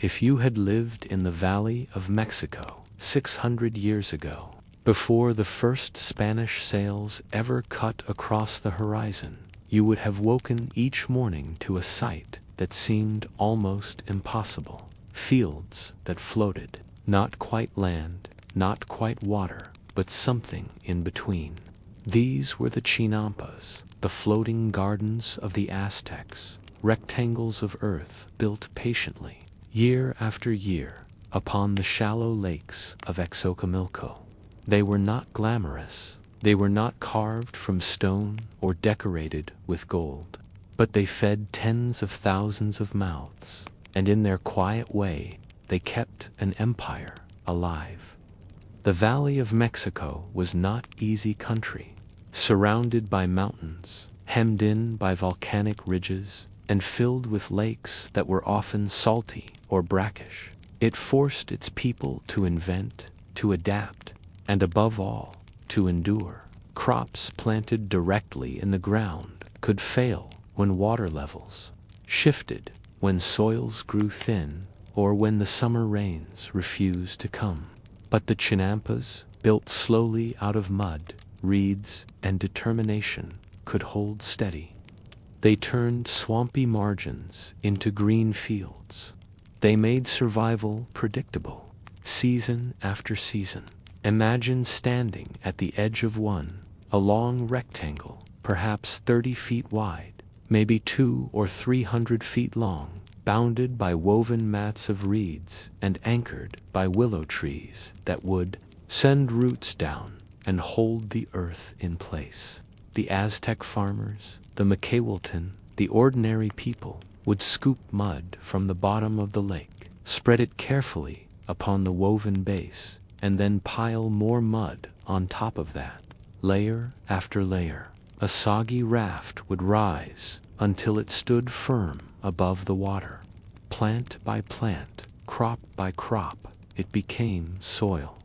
If you had lived in the Valley of Mexico 600 years ago, before the first Spanish sails ever cut across the horizon, you would have woken each morning to a sight that seemed almost impossible. Fields that floated, not quite land, not quite water, but something in between. These were the chinampas, the floating gardens of the Aztecs, rectangles of earth built patiently, year after year, upon the shallow lakes of Xochimilco. They were not glamorous, they were not carved from stone or decorated with gold, but they fed tens of thousands of mouths, and in their quiet way, they kept an empire alive. The Valley of Mexico was not easy country, surrounded by mountains, hemmed in by volcanic ridges, and filled with lakes that were often salty or brackish. It forced its people to invent, to adapt, and above all, to endure. Crops planted directly in the ground could fail when water levels shifted, when soils grew thin, or when the summer rains refused to come. But the chinampas, built slowly out of mud, reeds, and determination, could hold steady. They turned swampy margins into green fields. They made survival predictable, season after season. Imagine standing at the edge of one, a long rectangle, perhaps 30 feet wide, maybe 200 or 300 feet long, bounded by woven mats of reeds and anchored by willow trees that would send roots down and hold the earth in place. The Aztec farmers, the Micawilton, the ordinary people, would scoop mud from the bottom of the lake, spread it carefully upon the woven base, and then pile more mud on top of that, layer after layer. A soggy raft would rise until it stood firm above the water. Plant by plant, crop by crop, it became soil.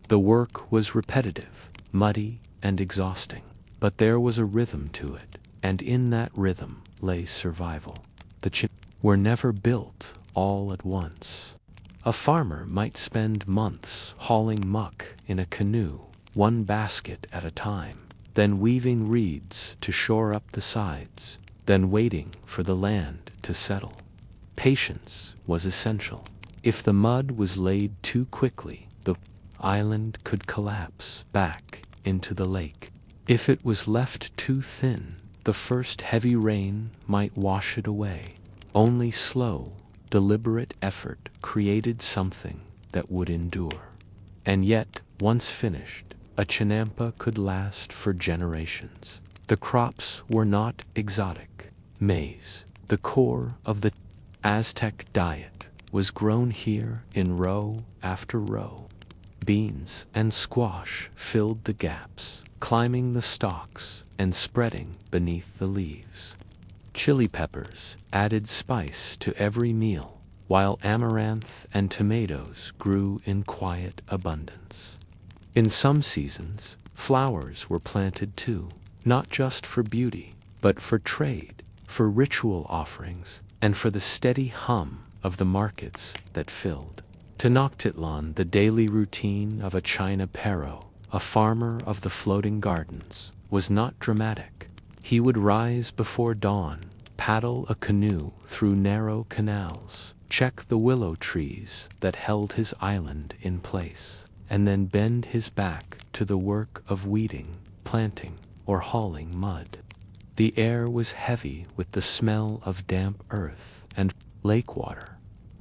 The work was repetitive, muddy, and exhausting, but there was a rhythm to it, and in that rhythm lay survival. The chinampas were never built all at once. A farmer might spend months hauling muck in a canoe, one basket at a time, then weaving reeds to shore up the sides, then waiting for the land to settle. Patience was essential. If the mud was laid too quickly, the island could collapse back into the lake. If it was left too thin, the first heavy rain might wash it away. Only slow, deliberate effort created something that would endure. And yet, once finished, a chinampa could last for generations. The crops were not exotic. Maize, the core of the Aztec diet, was grown here in row after row. Beans and squash filled the gaps, climbing the stalks and spreading beneath the leaves. Chili peppers added spice to every meal, while amaranth and tomatoes grew in quiet abundance. In some seasons, flowers were planted too, not just for beauty, but for trade, for ritual offerings, and for the steady hum of the markets that filled. Tenochtitlan, the daily routine of a China Pero, a farmer of the floating gardens, was not dramatic. He would rise before dawn, paddle a canoe through narrow canals, check the willow trees that held his island in place, and then bend his back to the work of weeding, planting, or hauling mud. The air was heavy with the smell of damp earth and lake water.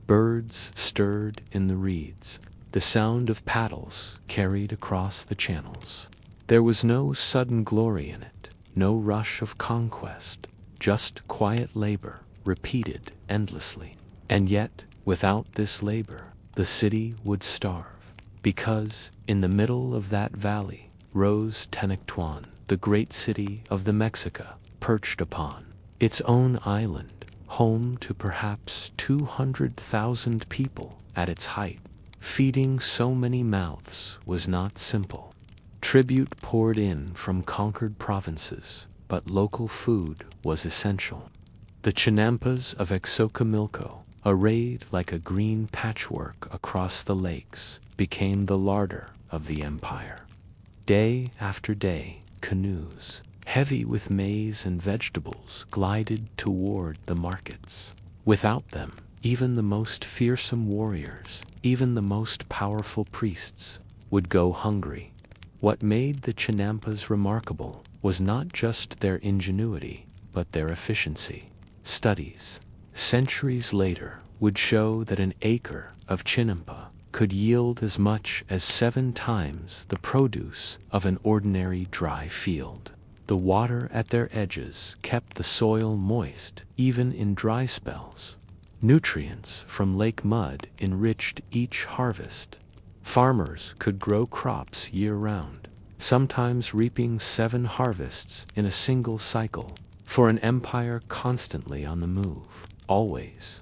Birds stirred in the reeds. The sound of paddles carried across the channels. There was no sudden glory in it, no rush of conquest, just quiet labor, repeated endlessly. And yet, without this labor, the city would starve, because in the middle of that valley rose Tenochtitlan, the great city of the Mexica, perched upon its own island, home to perhaps 200,000 people at its height. Feeding so many mouths was not simple. Tribute poured in from conquered provinces, but local food was essential. The chinampas of Xochimilco, arrayed like a green patchwork across the lakes, became the larder of the empire. Day after day, canoes, heavy with maize and vegetables, glided toward the markets. Without them, even the most fearsome warriors, even the most powerful priests, would go hungry. What made the Chinampas remarkable was not just their ingenuity, but their efficiency. Studies, centuries later, would show that an acre of Chinampa could yield as much as 7 times the produce of an ordinary dry field. The water at their edges kept the soil moist even in dry spells. Nutrients from lake mud enriched each harvest. Farmers could grow crops year-round, sometimes reaping 7 harvests in a single cycle. For an empire constantly on the move, always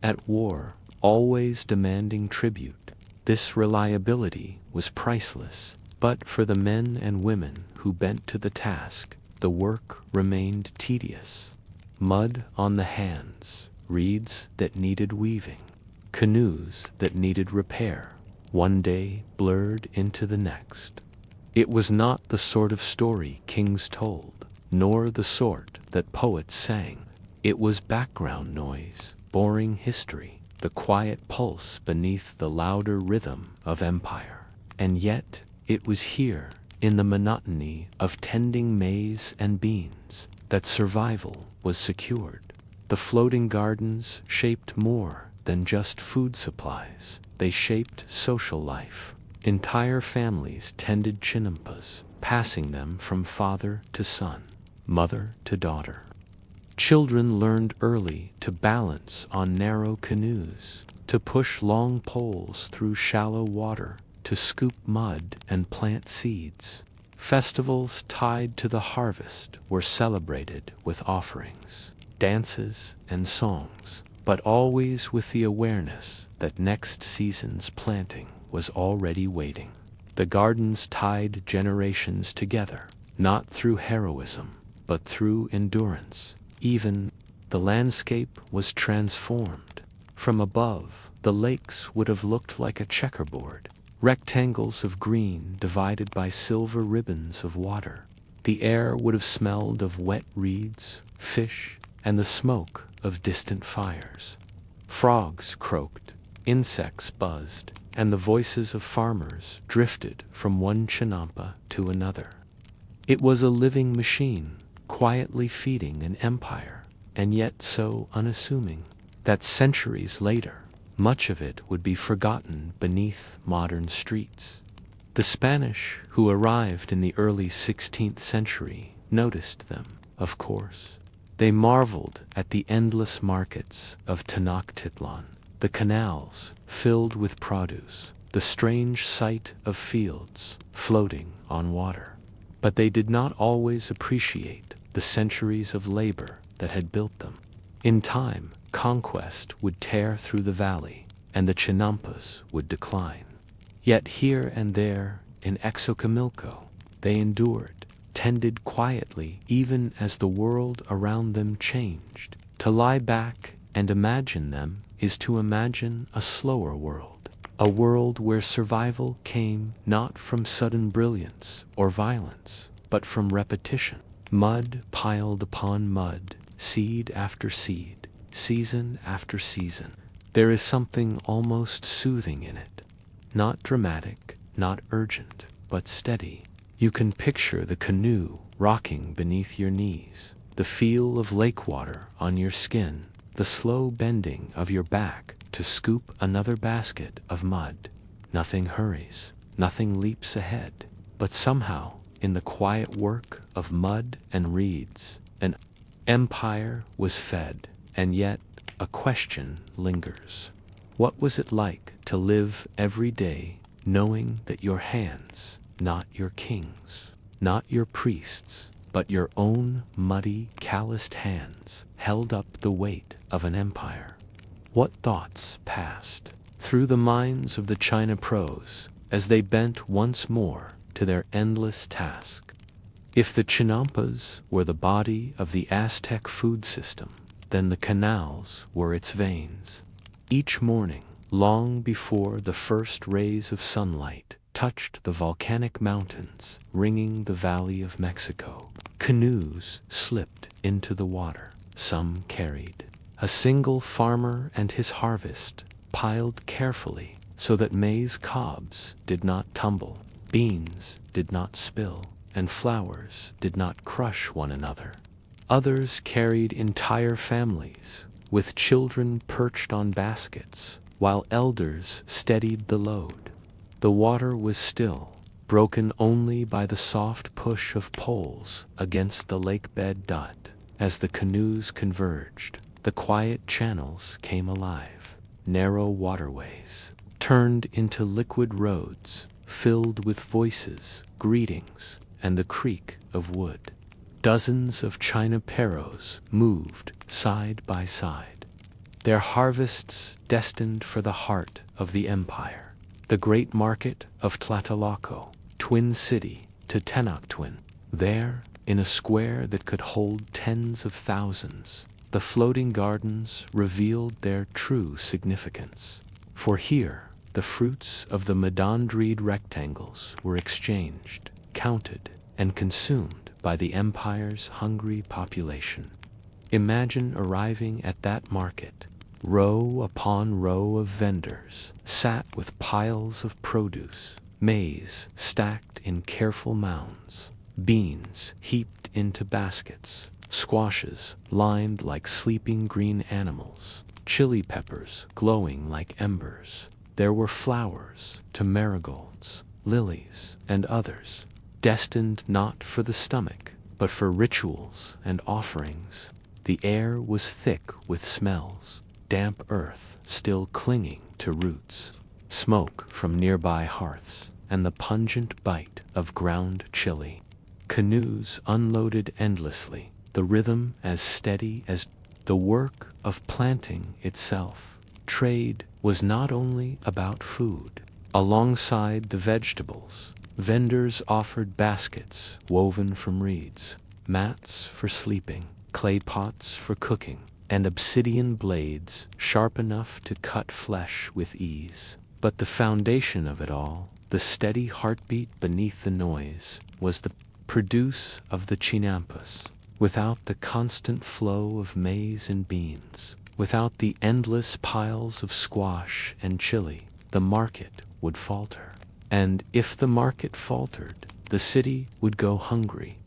at war, always demanding tribute, this reliability was priceless. But for the men and women who bent to the task, the work remained tedious. Mud on the hands, reeds that needed weaving, canoes that needed repair, one day blurred into the next. It was not the sort of story kings told, nor the sort that poets sang. It was background noise, boring history, the quiet pulse beneath the louder rhythm of empire. And yet, it was here, in the monotony of tending maize and beans, that survival was secured. The floating gardens shaped more than just food supplies. They shaped social life. Entire families tended Chinampas, passing them from father to son, mother to daughter. Children learned early to balance on narrow canoes, to push long poles through shallow water, to scoop mud and plant seeds. Festivals tied to the harvest were celebrated with offerings, dances, and songs, but always with the awareness that next season's planting was already waiting. The gardens tied generations together, not through heroism, but through endurance. Even the landscape was transformed. From above, the lakes would have looked like a checkerboard, rectangles of green divided by silver ribbons of water. The air would have smelled of wet reeds, fish, and the smoke of distant fires. Frogs croaked, insects buzzed, and the voices of farmers drifted from one Chinampa to another. It was a living machine, quietly feeding an empire, and yet so unassuming that centuries later, much of it would be forgotten beneath modern streets. The Spanish, who arrived in the early 16th century, noticed them, of course. They marveled at the endless markets of Tenochtitlan, the canals filled with produce, the strange sight of fields floating on water. But they did not always appreciate the centuries of labor that had built them. In time, conquest would tear through the valley, and the Chinampas would decline. Yet here and there, in Xochimilco, they endured, tended quietly even as the world around them changed. To lie back and imagine them is to imagine a slower world, a world where survival came not from sudden brilliance or violence, but from repetition. Mud piled upon mud, seed after seed, season after season. There is something almost soothing in it. Not dramatic, not urgent, but steady. You can picture the canoe rocking beneath your knees, the feel of lake water on your skin, the slow bending of your back to scoop another basket of mud. Nothing hurries, nothing leaps ahead, but somehow, in the quiet work of mud and reeds, an empire was fed, and yet a question lingers. What was it like to live every day knowing that your hands, not your kings, not your priests, but your own muddy, calloused hands, held up the weight of an empire? What thoughts passed through the minds of the China pros as they bent once more to their endless task? If the Chinampas were the body of the Aztec food system, then the canals were its veins. Each morning, long before the first rays of sunlight touched the volcanic mountains ringing the Valley of Mexico, canoes slipped into the water. Some carried a single farmer and his harvest, piled carefully so that maize cobs did not tumble, beans did not spill, and flowers did not crush one another. Others carried entire families, with children perched on baskets, while elders steadied the load. The water was still, broken only by the soft push of poles against the lake bed. As the canoes converged, the quiet channels came alive. Narrow waterways turned into liquid roads, filled with voices, greetings, and the creak of wood. Dozens of China perros moved side by side, their harvests destined for the heart of the empire. The great market of Tlatelolco, Twin City, to Tenochtitlan. There, in a square that could hold tens of thousands, the floating gardens revealed their true significance. For here, the fruits of the Madondreed rectangles were exchanged, counted, and consumed by the empire's hungry population. Imagine arriving at that market. Row upon row of vendors sat with piles of produce, maize stacked in careful mounds, beans heaped into baskets, squashes lined like sleeping green animals, chili peppers glowing like embers. There were flowers to marigolds, lilies, and others, destined not for the stomach, but for rituals and offerings. The air was thick with smells, damp earth still clinging to roots, smoke from nearby hearths, and the pungent bite of ground chili. Canoes unloaded endlessly, the rhythm as steady as the work of planting itself. Trade was not only about food. Alongside the vegetables, vendors offered baskets woven from reeds, mats for sleeping, clay pots for cooking, and obsidian blades sharp enough to cut flesh with ease. But the foundation of it all, the steady heartbeat beneath the noise, was the produce of the chinampas. Without the constant flow of maize and beans, without the endless piles of squash and chili, the market would falter. And if the market faltered, the city would go hungry.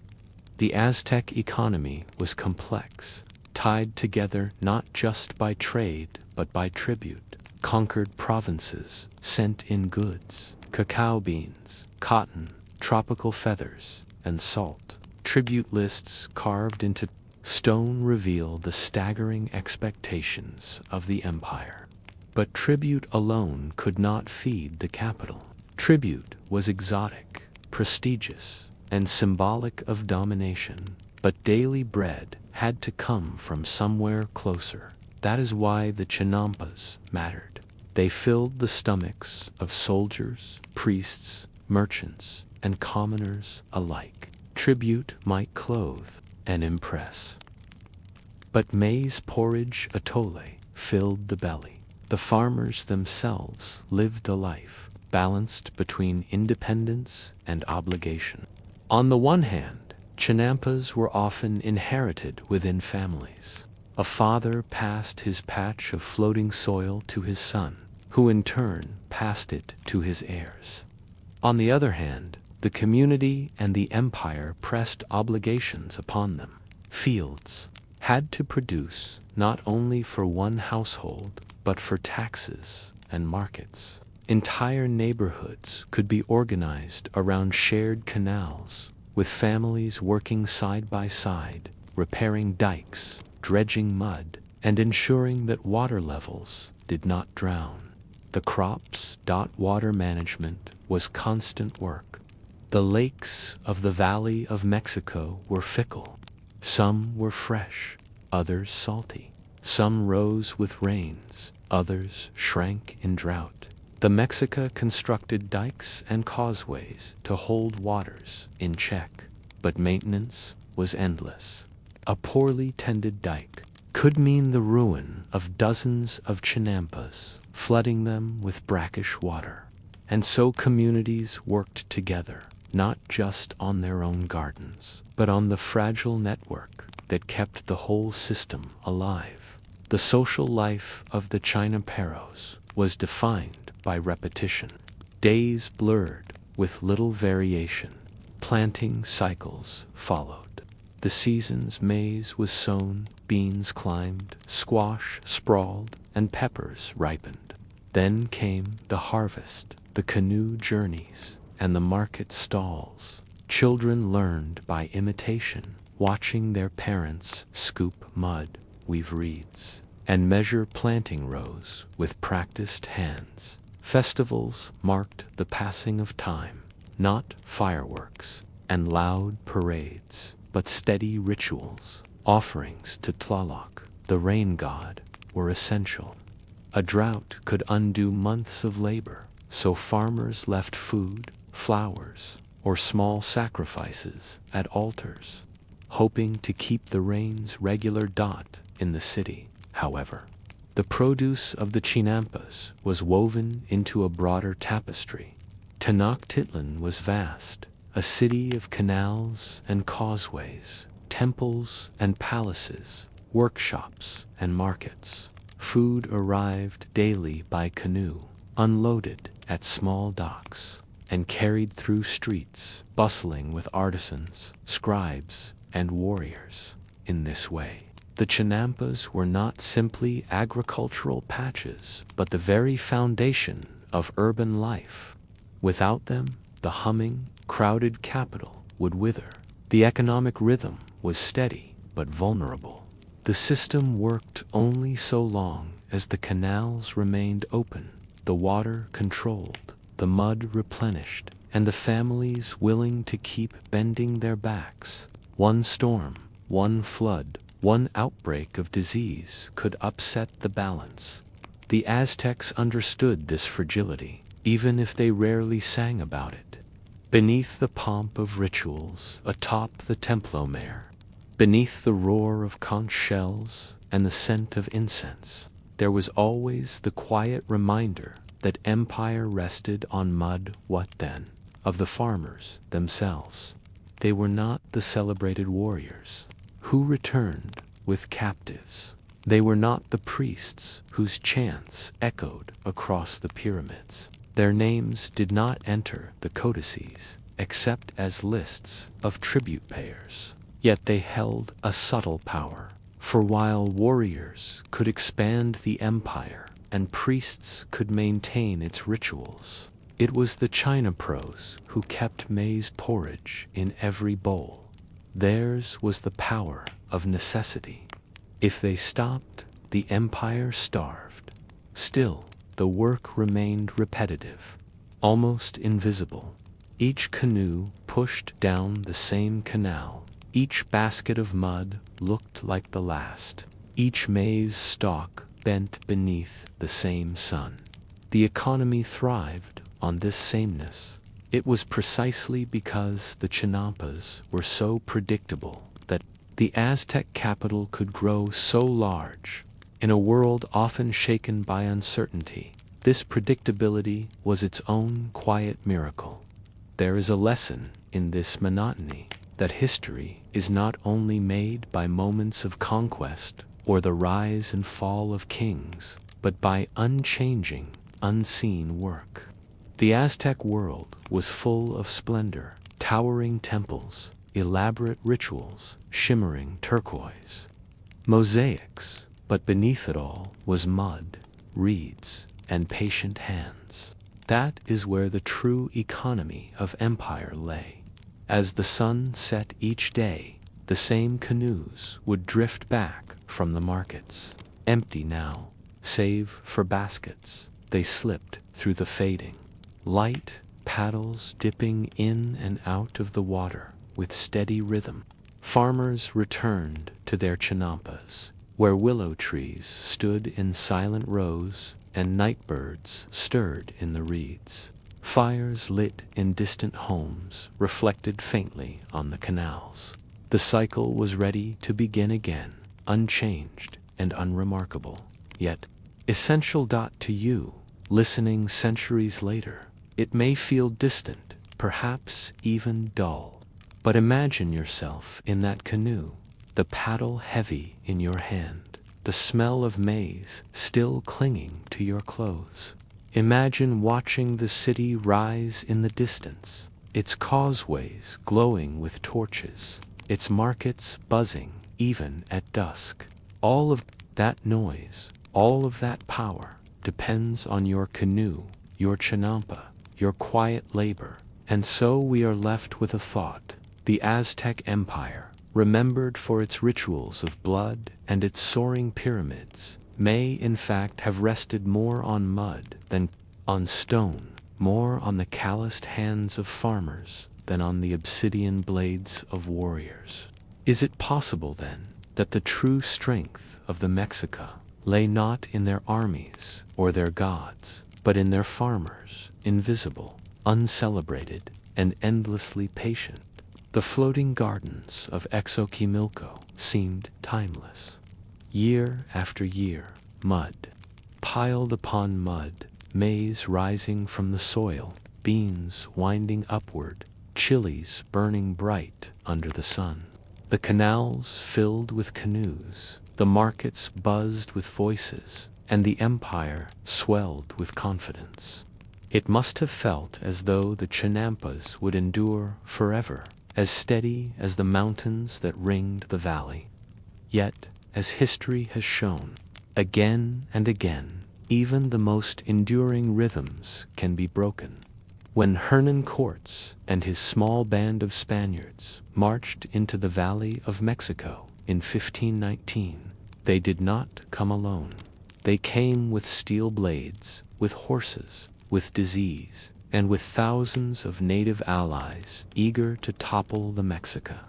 The Aztec economy was complex, tied together not just by trade but by tribute. Conquered provinces sent in goods, cacao beans, cotton, tropical feathers, and salt. Tribute lists carved into stone reveal the staggering expectations of the empire. But tribute alone could not feed the capital. Tribute was exotic, prestigious, and symbolic of domination, but daily bread had to come from somewhere closer. That is why the chinampas mattered. They filled the stomachs of soldiers, priests, merchants, and commoners alike. Tribute might clothe and impress, but maize porridge atole filled the belly. The farmers themselves lived a life balanced between independence and obligation. On the one hand, chinampas were often inherited within families. A father passed his patch of floating soil to his son, who in turn passed it to his heirs. On the other hand, the community and the empire pressed obligations upon them. Fields had to produce not only for one household, but for taxes and markets. Entire neighborhoods could be organized around shared canals, with families working side by side, repairing dikes, dredging mud, and ensuring that water levels did not drown. The crops. Water management was constant work. The lakes of the Valley of Mexico were fickle. Some were fresh, others salty. Some rose with rains, others shrank in drought. The Mexica constructed dikes and causeways to hold waters in check, but maintenance was endless. A poorly tended dike could mean the ruin of dozens of chinampas, flooding them with brackish water. And so communities worked together, not just on their own gardens, but on the fragile network that kept the whole system alive. The social life of the Chinaperos was defined by repetition. Days blurred with little variation. Planting cycles followed. The season's maize was sown, beans climbed, squash sprawled, and peppers ripened. Then came the harvest, the canoe journeys, and the market stalls. Children learned by imitation, watching their parents scoop mud, weave reeds, and measure planting rows with practiced hands. Festivals marked the passing of time, not fireworks and loud parades, but steady rituals. Offerings to Tlaloc, the rain god, were essential. A drought could undo months of labor, so farmers left food, flowers, or small sacrifices at altars, hoping to keep the rain's regular dot in the city. However, the produce of the Chinampas was woven into a broader tapestry. Tenochtitlan was vast, a city of canals and causeways, temples and palaces, workshops and markets. Food arrived daily by canoe, unloaded at small docks, and carried through streets bustling with artisans, scribes, and warriors. In this way, the Chinampas were not simply agricultural patches, but the very foundation of urban life. Without them, the humming, crowded capital would wither. The economic rhythm was steady but vulnerable. The system worked only so long as the canals remained open, the water controlled, the mud replenished, and the families willing to keep bending their backs. One storm, one flood, one outbreak of disease could upset the balance. The Aztecs understood this fragility, even if they rarely sang about it. Beneath the pomp of rituals, atop the Templomare, beneath the roar of conch shells and the scent of incense, there was always the quiet reminder that empire rested on mud. What then of the farmers themselves? They were not the celebrated warriors who returned with captives. They were not the priests whose chants echoed across the pyramids. Their names did not enter the codices except as lists of tribute payers. Yet they held a subtle power, for while warriors could expand the empire and priests could maintain its rituals, it was the Chinapros who kept maize porridge in every bowl. Theirs was the power of necessity. If they stopped, the empire starved. Still, the work remained repetitive, almost invisible. Each canoe pushed down the same canal. Each basket of mud looked like the last. Each maize stalk bent beneath the same sun. The economy thrived on this sameness. It was precisely because the Chinampas were so predictable that the Aztec capital could grow so large. In a world often shaken by uncertainty, this predictability was its own quiet miracle. There is a lesson in this monotony, that history is not only made by moments of conquest or the rise and fall of kings, but by unchanging, unseen work. The Aztec world was full of splendor, towering temples, elaborate rituals, shimmering turquoise, mosaics, but beneath it all was mud, reeds, and patient hands. That is where the true economy of empire lay. As the sun set each day, the same canoes would drift back from the markets. Empty now, save for baskets, they slipped through the fading light, paddles dipping in and out of the water with steady rhythm. Farmers returned to their chinampas, where willow trees stood in silent rows and nightbirds stirred in the reeds. Fires lit in distant homes reflected faintly on the canals. The cycle was ready to begin again, unchanged, and unremarkable, yet essential. To you, listening centuries later, it may feel distant, perhaps even dull. But imagine yourself in that canoe, the paddle heavy in your hand, the smell of maize still clinging to your clothes. Imagine watching the city rise in the distance, its causeways glowing with torches, its markets buzzing even at dusk. All of that noise, all of that power, depends on your canoe, your chinampa, your quiet labor. And so we are left with a thought. The Aztec Empire, remembered for its rituals of blood and its soaring pyramids, may in fact have rested more on mud than on stone, more on the calloused hands of farmers than on the obsidian blades of warriors. Is it possible, then, that the true strength of the Mexica lay not in their armies or their gods, but in their farmers, invisible, uncelebrated, and endlessly patient? The floating gardens of Xochimilco seemed timeless. Year after year, mud, piled upon mud, maize rising from the soil, beans winding upward, chilies burning bright under the sun. The canals filled with canoes, the markets buzzed with voices, and the empire swelled with confidence. It must have felt as though the chinampas would endure forever, as steady as the mountains that ringed the valley. Yet, as history has shown, again and again, even the most enduring rhythms can be broken. When Hernan Cortes and his small band of Spaniards marched into the Valley of Mexico in 1519, they did not come alone. They came with steel blades, with horses, with disease, and with thousands of native allies eager to topple the Mexica.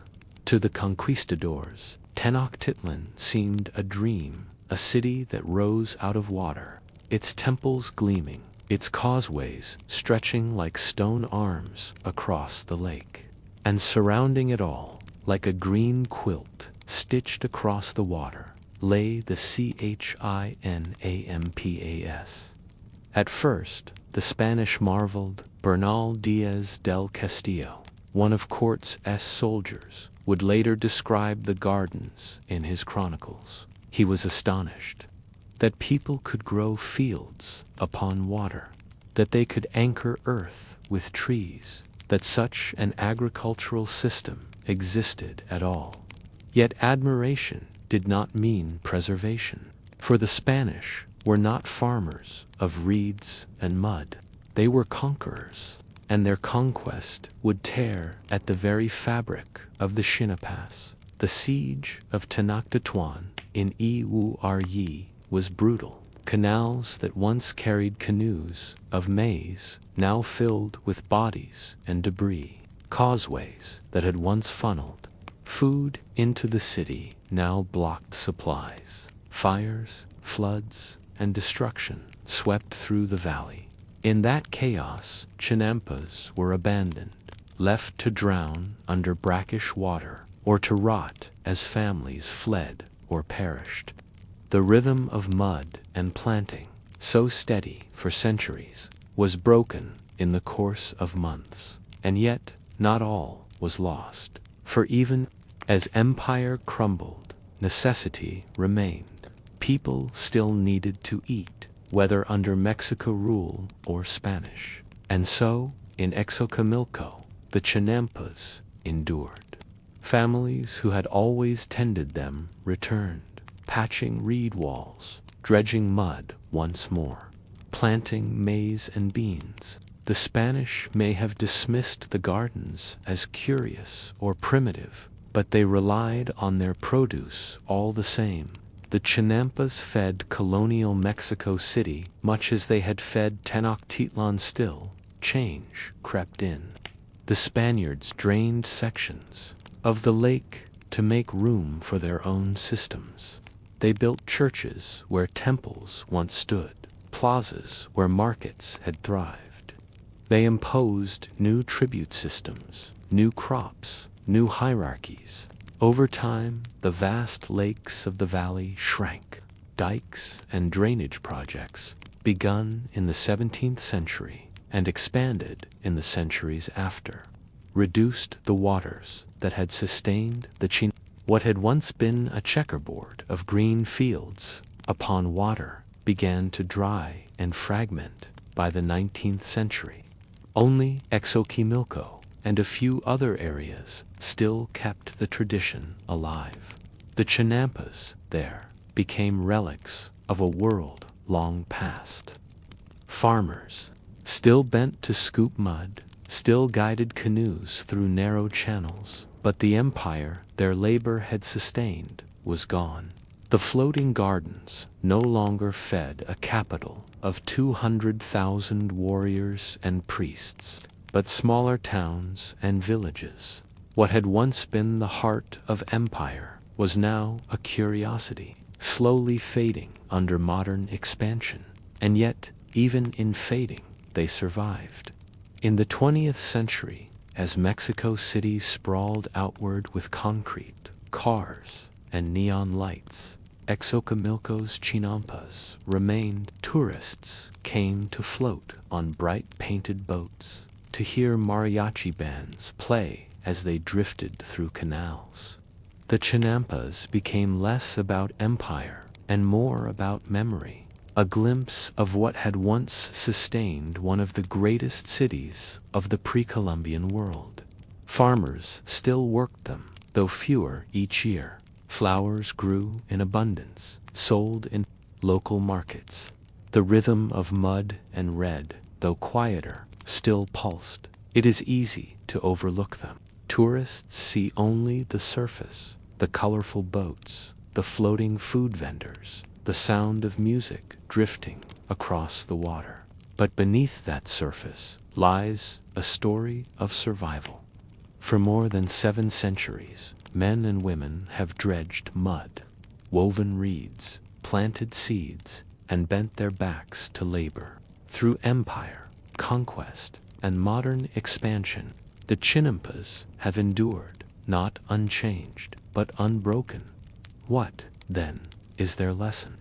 To the conquistadors, Tenochtitlan seemed a dream, a city that rose out of water, its temples gleaming, its causeways stretching like stone arms across the lake. And surrounding it all, like a green quilt stitched across the water, lay the Chinampas. At first, the Spanish marveled. Bernal Diaz del Castillo, one of Cortes' soldiers, would later describe the gardens in his chronicles. He was astonished that people could grow fields upon water, that they could anchor earth with trees, that such an agricultural system existed at all. Yet admiration did not mean preservation, for the Spanish were not farmers of reeds and mud. They were conquerors, and their conquest would tear at the very fabric of the Chinapas. The siege of Tenochtitlan in Iwuaryi was brutal. Canals that once carried canoes of maize now filled with bodies and debris. Causeways that had once funneled food into the city now blocked supplies. Fires, floods, and destruction swept through the valley. In that chaos, Chinampas were abandoned, left to drown under brackish water or to rot as families fled or perished. The rhythm of mud and planting, so steady for centuries, was broken in the course of months. And yet, not all was lost, for even as empire crumbled, necessity remained. People still needed to eat, whether under Mexico rule or Spanish. And so, in Xochimilco, the Chinampas endured. Families who had always tended them returned, patching reed walls, dredging mud once more, planting maize and beans. The Spanish may have dismissed the gardens as curious or primitive, but they relied on their produce all the same. The Chinampas fed colonial Mexico City much as they had fed Tenochtitlan. Still, change crept in. The Spaniards drained sections of the lake to make room for their own systems. They built churches where temples once stood, plazas where markets had thrived. They imposed new tribute systems, new crops, new hierarchies. Over time, the vast lakes of the valley shrank. Dikes and drainage projects, begun in the 17th century and expanded in the centuries after, reduced the waters that had sustained the Chinampas. What had once been a checkerboard of green fields upon water began to dry and fragment by the 19th century. Only Xochimilco and a few other areas still kept the tradition alive. The Chinampas there became relics of a world long past. Farmers, still bent to scoop mud, still guided canoes through narrow channels, but the empire their labor had sustained was gone. The floating gardens no longer fed a capital of 200,000 warriors and priests, but smaller towns and villages. What had once been the heart of empire was now a curiosity, slowly fading under modern expansion. And yet, even in fading, they survived. In the 20th century, as Mexico City sprawled outward with concrete, cars, and neon lights, Xochimilco's Chinampas remained. Tourists came to float on bright painted boats, to hear mariachi bands play as they drifted through canals. The Chinampas became less about empire and more about memory, a glimpse of what had once sustained one of the greatest cities of the pre-Columbian world. Farmers still worked them, though fewer each year. Flowers grew in abundance, sold in local markets. The rhythm of mud and red, though quieter, still pulsed. It is easy to overlook them. Tourists see only the surface, the colorful boats, the floating food vendors, the sound of music drifting across the water. But beneath that surface lies a story of survival. For more than 7 centuries, men and women have dredged mud, woven reeds, planted seeds, and bent their backs to labor. Through empire, conquest, and modern expansion, the Chinampas have endured, not unchanged, but unbroken. What, then, is their lesson?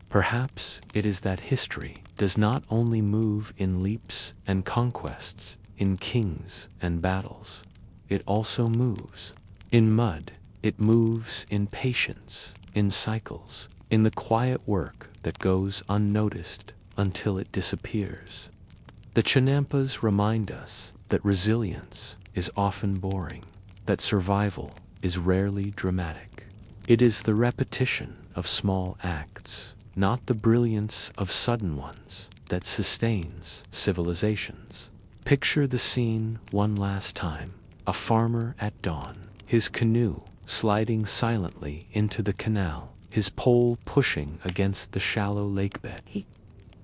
Perhaps it is that history does not only move in leaps and conquests, in kings and battles. It also moves. In mud, it moves in patience, in cycles, in the quiet work that goes unnoticed until it disappears. The Chinampas remind us that resilience is often boring, that survival is rarely dramatic. It is the repetition of small acts, not the brilliance of sudden ones, that sustains civilizations. Picture the scene one last time: a farmer at dawn, his canoe sliding silently into the canal, his pole pushing against the shallow lakebed. He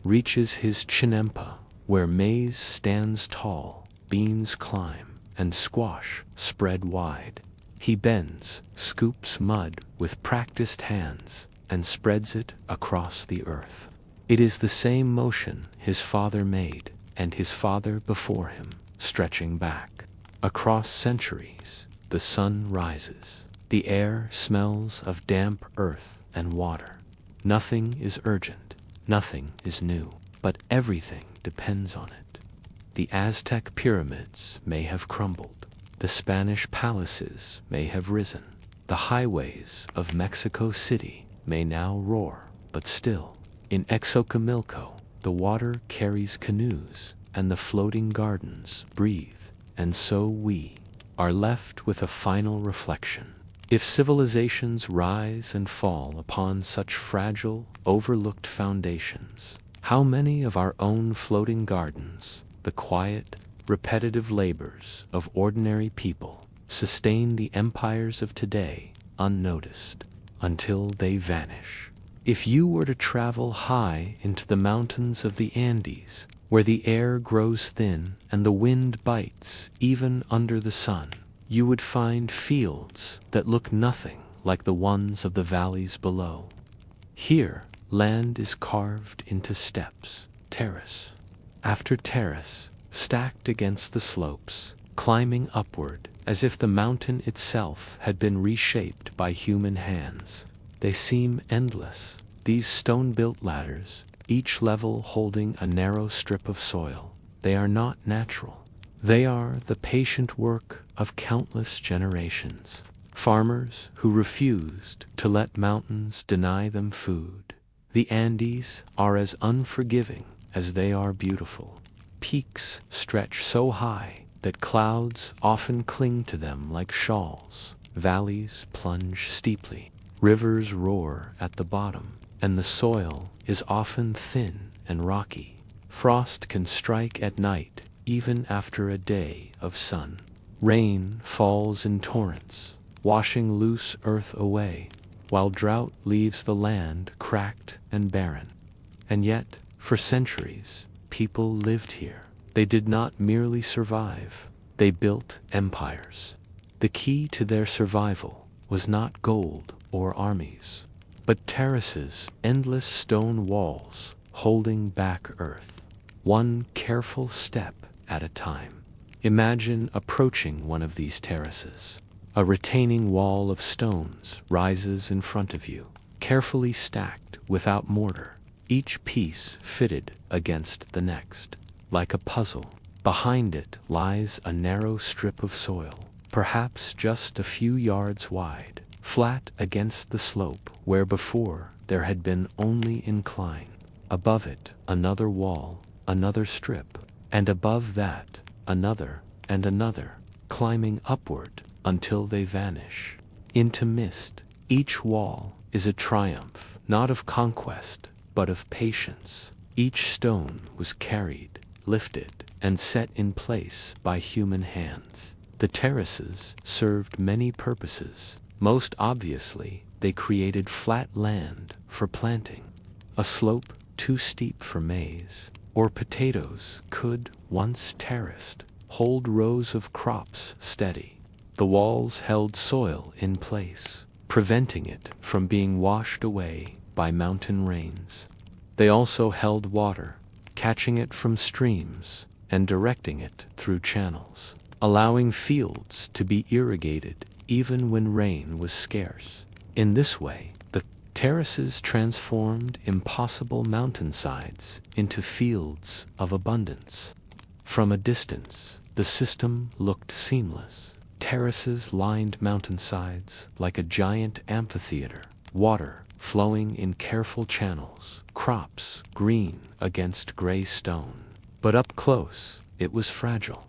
reaches his Chinampa, where maize stands tall, beans climb, and squash spread wide. He bends, scoops mud with practiced hands, and spreads it across the earth. It is the same motion his father made, and his father before him, stretching back. Across centuries, the sun rises. The air smells of damp earth and water. Nothing is urgent, nothing is new, but everything depends on it. The Aztec pyramids may have crumbled. The Spanish palaces may have risen. The highways of Mexico City may now roar, but still, in Xochimilco, the water carries canoes, and the floating gardens breathe, and so we are left with a final reflection. If civilizations rise and fall upon such fragile, overlooked foundations, how many of our own floating gardens, the quiet, repetitive labors of ordinary people, sustain the empires of today unnoticed until they vanish? If you were to travel high into the mountains of the Andes, where the air grows thin and the wind bites even under the sun, you would find fields that look nothing like the ones of the valleys below. Here, land is carved into steps, terrace after terrace, stacked against the slopes, climbing upward as if the mountain itself had been reshaped by human hands. They seem endless, these stone-built ladders, each level holding a narrow strip of soil. They are not natural. They are the patient work of countless generations. Farmers who refused to let mountains deny them food. The Andes are as unforgiving as they are beautiful. Peaks stretch so high that clouds often cling to them like shawls. Valleys plunge steeply. Rivers roar at the bottom, and the soil is often thin and rocky. Frost can strike at night, even after a day of sun. Rain falls in torrents, washing loose earth away, while drought leaves the land cracked and barren. And yet, for centuries, people lived here. They did not merely survive, they built empires. The key to their survival was not gold or armies, but terraces, endless stone walls holding back earth, one careful step at a time. Imagine approaching one of these terraces. A retaining wall of stones rises in front of you, carefully stacked without mortar, each piece fitted against the next. Like a puzzle, behind it lies a narrow strip of soil, perhaps just a few yards wide, flat against the slope where before there had been only incline. Above it, another wall, another strip, and above that, another and another, climbing upward until they vanish into mist. Each wall is a triumph, not of conquest, but of patience. Each stone was carried, lifted, and set in place by human hands. The terraces served many purposes. Most obviously, they created flat land for planting. A slope too steep for maize or potatoes could, once terraced, hold rows of crops steady. The walls held soil in place, preventing it from being washed away by mountain rains. They also held water, catching it from streams and directing it through channels, allowing fields to be irrigated even when rain was scarce. In this way, the terraces transformed impossible mountainsides into fields of abundance. From a distance, the system looked seamless. Terraces lined mountainsides like a giant amphitheater, water flowing in careful channels, crops green against gray stone. But up close, it was fragile.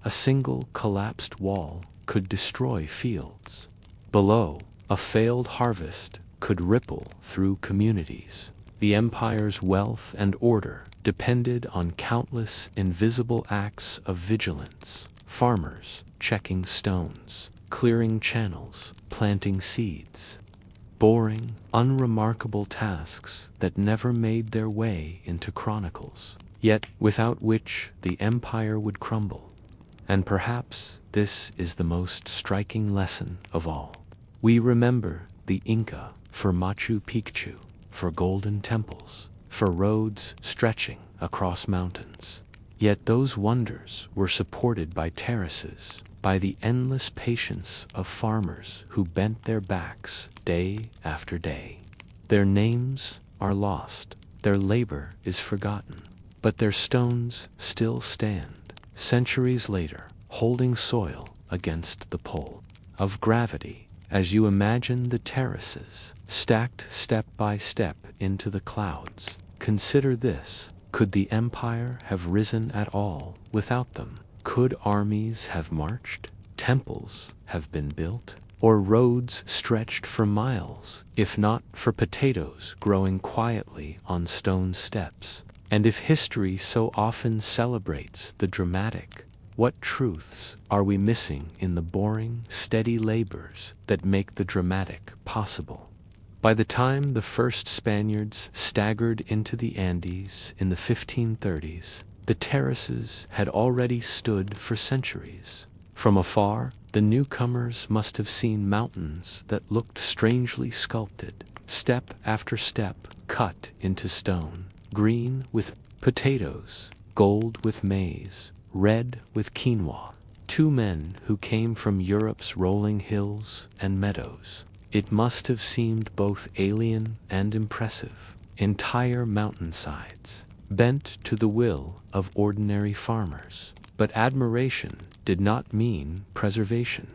A single collapsed wall could destroy fields. Below, a failed harvest could ripple through communities. The empire's wealth and order depended on countless invisible acts of vigilance. Farmers checking stones, clearing channels, planting seeds. Boring, unremarkable tasks that never made their way into chronicles, yet without which the empire would crumble. And perhaps this is the most striking lesson of all. We remember the Inca for Machu Picchu, for golden temples, for roads stretching across mountains. Yet those wonders were supported by terraces, by the endless patience of farmers who bent their backs day after day. Their names are lost, their labor is forgotten, but their stones still stand, centuries later, holding soil against the pull of gravity. As you imagine the terraces, stacked step by step into the clouds, consider this. Could the empire have risen at all without them? Could armies have marched, temples have been built, or roads stretched for miles, if not for potatoes growing quietly on stone steps? And if history so often celebrates the dramatic, what truths are we missing in the boring, steady labors that make the dramatic possible? By the time the first Spaniards staggered into the Andes in the 1530s, the terraces had already stood for centuries. From afar, the newcomers must have seen mountains that looked strangely sculpted, step after step cut into stone, green with potatoes, gold with maize, red with quinoa. Two men who came from Europe's rolling hills and meadows. It must have seemed both alien and impressive. Entire mountainsides, bent to the will of ordinary farmers. But admiration did not mean preservation.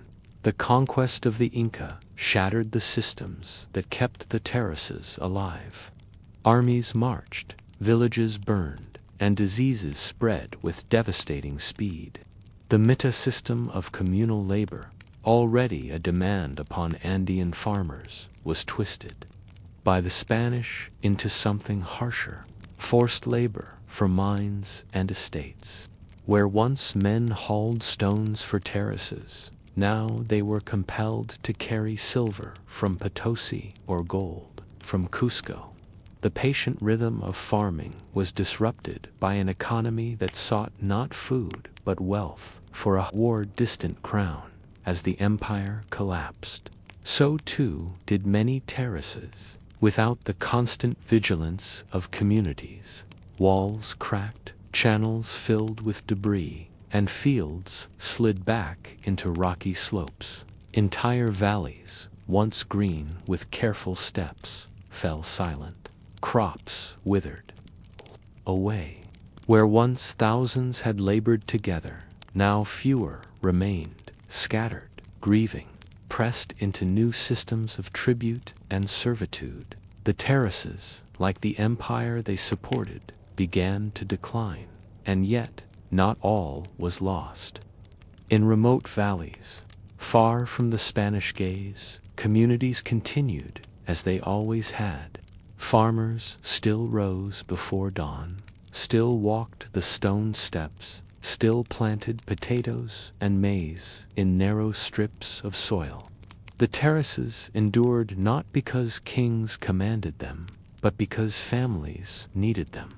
The conquest of the Inca shattered the systems that kept the terraces alive. Armies marched, villages burned, and diseases spread with devastating speed. The Mita system of communal labor, already a demand upon Andean farmers, was twisted by the Spanish into something harsher: forced labor for mines and estates. Where once men hauled stones for terraces, now they were compelled to carry silver from Potosi or gold from Cusco. The patient rhythm of farming was disrupted by an economy that sought not food but wealth for a war-distant crown. As the empire collapsed, so too did many terraces. Without the constant vigilance of communities, walls cracked, channels filled with debris, and fields slid back into rocky slopes. Entire valleys, once green with careful steps, fell silent. Crops withered away. Where once thousands had labored together, now fewer remained, scattered, grieving, pressed into new systems of tribute and servitude. The terraces, like the empire they supported, began to decline, and yet not all was lost. In remote valleys, far from the Spanish gaze, communities continued as they always had. Farmers still rose before dawn, still walked the stone steps, still planted potatoes and maize in narrow strips of soil. The terraces endured not because kings commanded them, but because families needed them.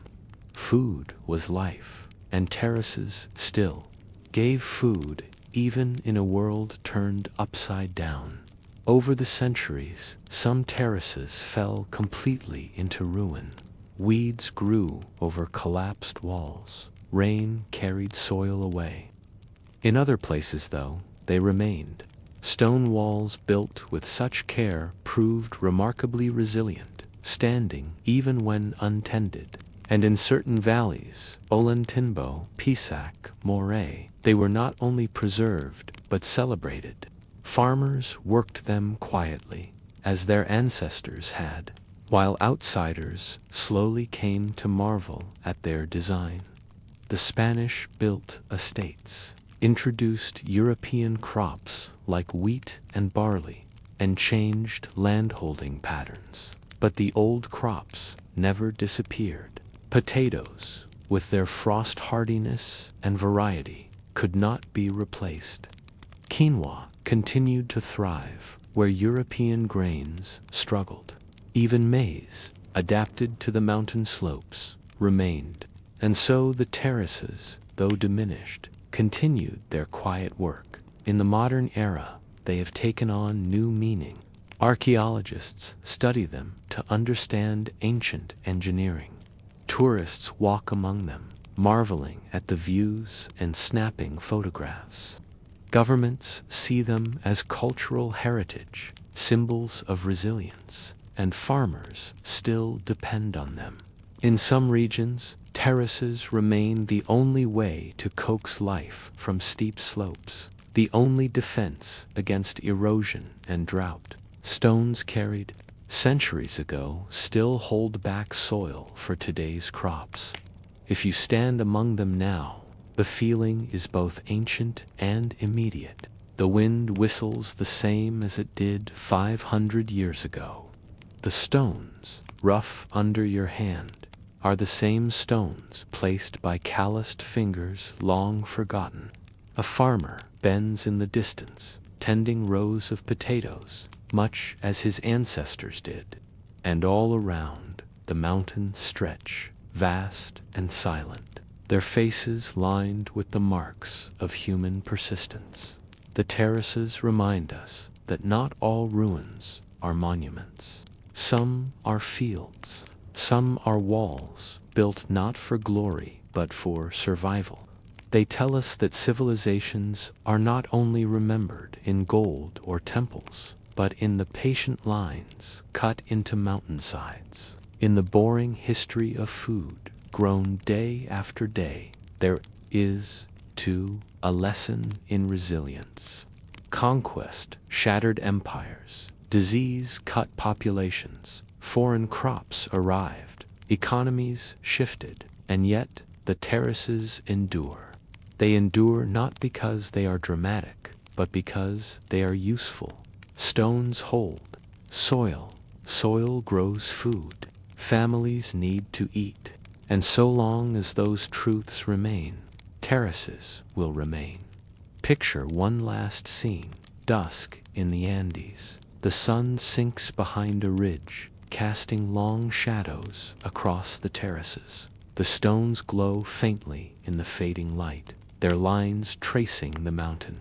Food was life, and terraces still gave food even in a world turned upside down. Over the centuries, some terraces fell completely into ruin. Weeds grew over collapsed walls. Rain carried soil away. In other places, though, they remained. Stone walls built with such care proved remarkably resilient, standing even when untended. And in certain valleys, Ollantaytambo, Pisac, Moray, they were not only preserved but celebrated. Farmers worked them quietly, as their ancestors had, while outsiders slowly came to marvel at their design. The Spanish built estates, introduced European crops like wheat and barley, and changed landholding patterns. But the old crops never disappeared. Potatoes, with their frost hardiness and variety, could not be replaced. Quinoa continued to thrive where European grains struggled. Even maize, adapted to the mountain slopes, remained. And so the terraces, though diminished, continued their quiet work. In the modern era, they have taken on new meaning. Archaeologists study them to understand ancient engineering. Tourists walk among them, marveling at the views and snapping photographs. Governments see them as cultural heritage, symbols of resilience, and farmers still depend on them. In some regions, terraces remain the only way to coax life from steep slopes, the only defense against erosion and drought. Stones carried centuries ago still hold back soil for today's crops. If you stand among them now, the feeling is both ancient and immediate. The wind whistles the same as it did 500 years ago. The stones, rough under your hand, are the same stones placed by calloused fingers long forgotten. A farmer bends in the distance, tending rows of potatoes, much as his ancestors did. And all around, the mountains stretch, vast and silent, their faces lined with the marks of human persistence. The terraces remind us that not all ruins are monuments. Some are fields, some are walls built not for glory but for survival. They tell us that civilizations are not only remembered in gold or temples, but in the patient lines cut into mountainsides. In the boring history of food, grown day after day, there is, too, a lesson in resilience. Conquest shattered empires, disease cut populations, foreign crops arrived, economies shifted, and yet the terraces endure. They endure not because they are dramatic, but because they are useful. Stones hold soil, soil grows food, families need to eat, and so long as those truths remain, terraces will remain. Picture one last scene, dusk in the Andes. The sun sinks behind a ridge, casting long shadows across the terraces. The stones glow faintly in the fading light, their lines tracing the mountain.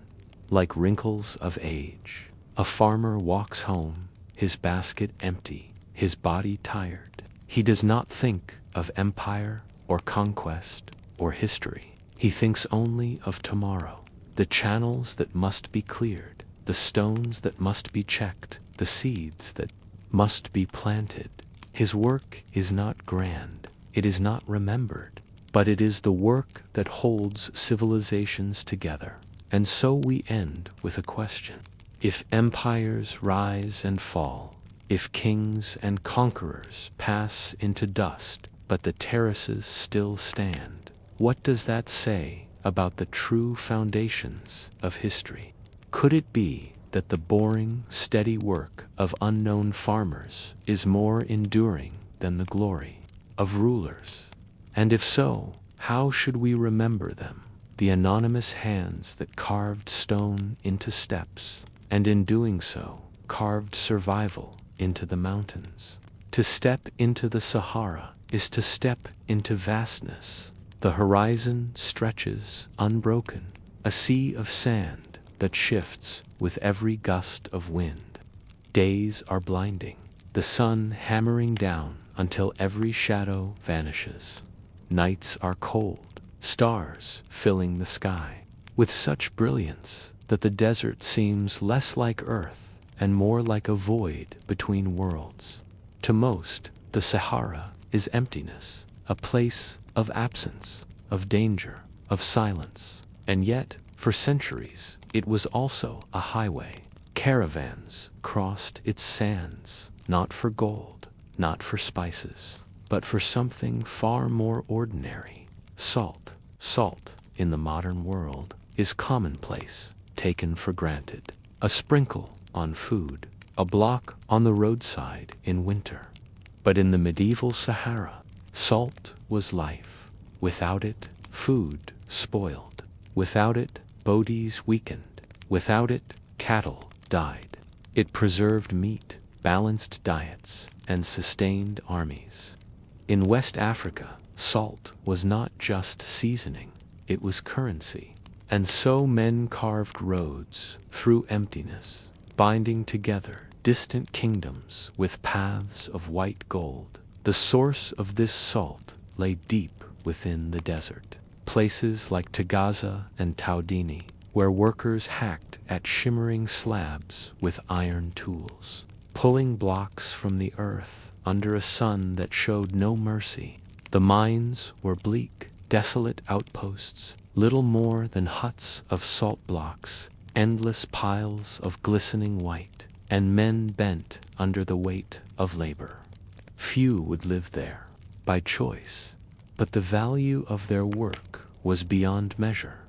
Like wrinkles of age, a farmer walks home, his basket empty, his body tired. He does not think of empire or conquest or history. He thinks only of tomorrow, the channels that must be cleared, the stones that must be checked, the seeds that must be planted. His work is not grand, it is not remembered, but it is the work that holds civilizations together. And so we end with a question. If empires rise and fall, if kings and conquerors pass into dust, but the terraces still stand, what does that say about the true foundations of history? Could it be that the boring, steady work of unknown farmers is more enduring than the glory of rulers? And if so, how should we remember them? The anonymous hands that carved stone into steps, and in doing so, carved survival into the mountains. To step into the Sahara is to step into vastness. The horizon stretches unbroken, a sea of sand that shifts with every gust of wind. Days are blinding, the sun hammering down until every shadow vanishes. Nights are cold, stars filling the sky with such brilliance that the desert seems less like Earth and more like a void between worlds. To most, the Sahara is emptiness, a place of absence, of danger, of silence. And yet, for centuries, it was also a highway. Caravans crossed its sands, not for gold, not for spices, but for something far more ordinary. Salt. Salt, in the modern world, is commonplace, taken for granted. A sprinkle on food, a block on the roadside in winter. But in the medieval Sahara, salt was life. Without it, food spoiled. Without it, bodies weakened. Without it, cattle died. It preserved meat, balanced diets, and sustained armies. In West Africa, salt was not just seasoning, it was currency. And so men carved roads through emptiness, binding together distant kingdoms with paths of white gold. The source of this salt lay deep within the desert. Places like Tagaza and Taudini, where workers hacked at shimmering slabs with iron tools, pulling blocks from the earth under a sun that showed no mercy. The mines were bleak, desolate outposts, little more than huts of salt blocks, endless piles of glistening white, and men bent under the weight of labor. Few would live there, by choice, but the value of their work was beyond measure.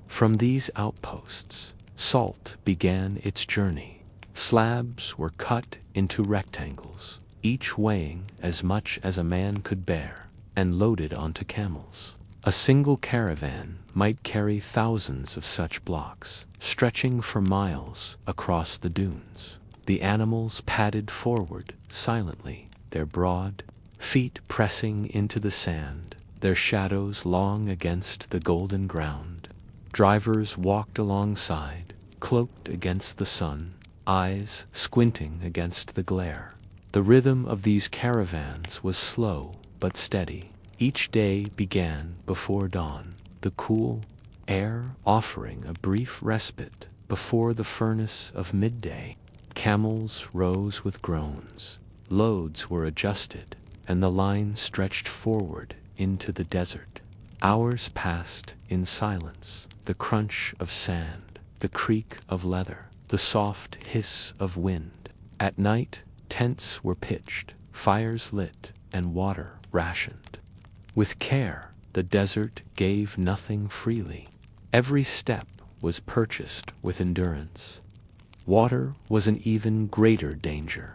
From these outposts, salt began its journey. Slabs were cut into rectangles, each weighing as much as a man could bear, and loaded onto camels. A single caravan might carry thousands of such blocks, stretching for miles across the dunes. The animals padded forward silently, their broad feet pressing into the sand, their shadows long against the golden ground. Drivers walked alongside, cloaked against the sun, eyes squinting against the glare. The rhythm of these caravans was slow but steady. Each day began before dawn. the cool air offering a brief respite before the furnace of midday. Camels rose with groans, loads were adjusted, and the line stretched forward into the desert. Hours passed in silence, the crunch of sand, the creak of leather, the soft hiss of wind. At night, tents were pitched, fires lit, and water rationed. With care, the desert gave nothing freely. Every step was purchased with endurance. Water was an even greater danger.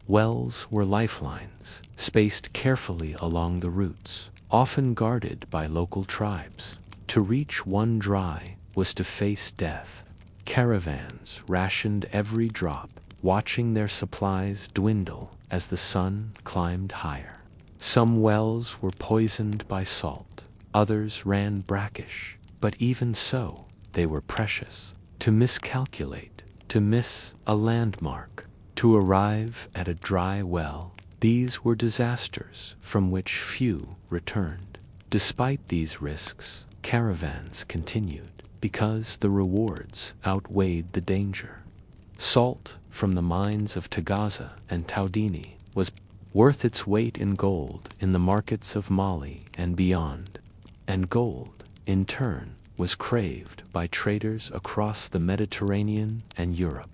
Wells were lifelines, spaced carefully along the routes, often guarded by local tribes. To reach one dry was to face death. Caravans rationed every drop, watching their supplies dwindle as the sun climbed higher. Some wells were poisoned by salt, others ran brackish, but even so, they were precious. To miscalculate, to miss a landmark, to arrive at a dry well, these were disasters from which few returned. Despite these risks, caravans continued, because the rewards outweighed the danger. Salt from the mines of Tagaza and Taudini was worth its weight in gold in the markets of Mali and beyond, and gold, in turn, was craved by traders across the Mediterranean and Europe.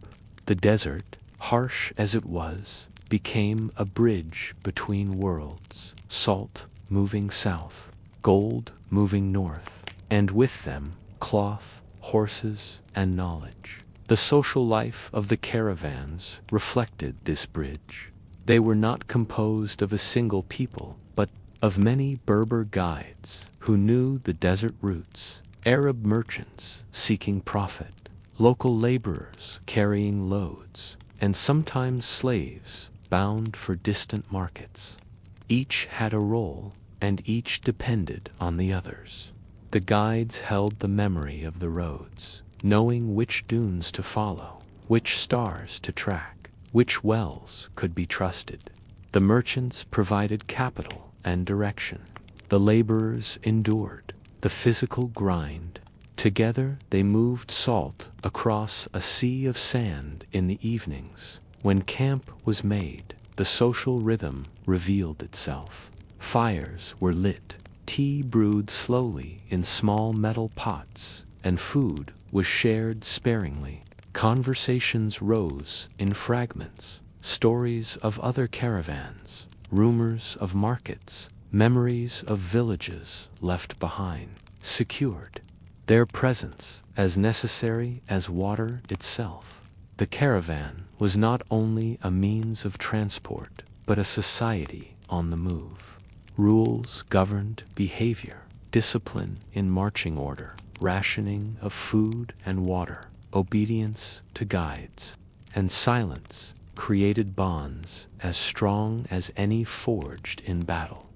The desert, harsh as it was, became a bridge between worlds, salt moving south, gold moving north, and with them cloth, horses, and knowledge. The social life of the caravans reflected this bridge. They were not composed of a single people, but of many Berber guides who knew the desert routes, Arab merchants seeking profit, local laborers carrying loads, and sometimes slaves bound for distant markets. Each had a role, and each depended on the others. The guides held the memory of the roads, knowing which dunes to follow, which stars to track, which wells could be trusted. The merchants provided capital and direction. The laborers endured the physical grind. Together they moved salt across a sea of sand in the evenings. When camp was made, the social rhythm revealed itself. Fires were lit, tea brewed slowly in small metal pots, and food was shared sparingly. Conversations rose in fragments, stories of other caravans, rumors of markets, memories of villages left behind, secured. Their presence as necessary as water itself. The caravan was not only a means of transport, but a society on the move. Rules governed behavior, discipline in marching order, rationing of food and water, obedience to guides, and silence created bonds as strong as any forged in battle.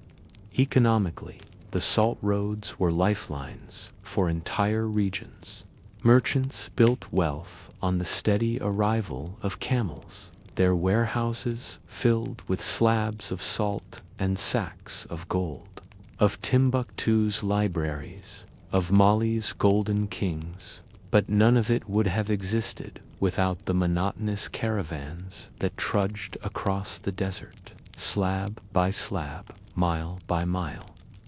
Economically, the salt roads were lifelines for entire regions. Merchants built wealth on the steady arrival of camels, their warehouses filled with slabs of salt and sacks of gold. Of Timbuktu's libraries, of Mali's golden kings, but none of it would have existed without the monotonous caravans that trudged across the desert, slab by slab, mile by mile.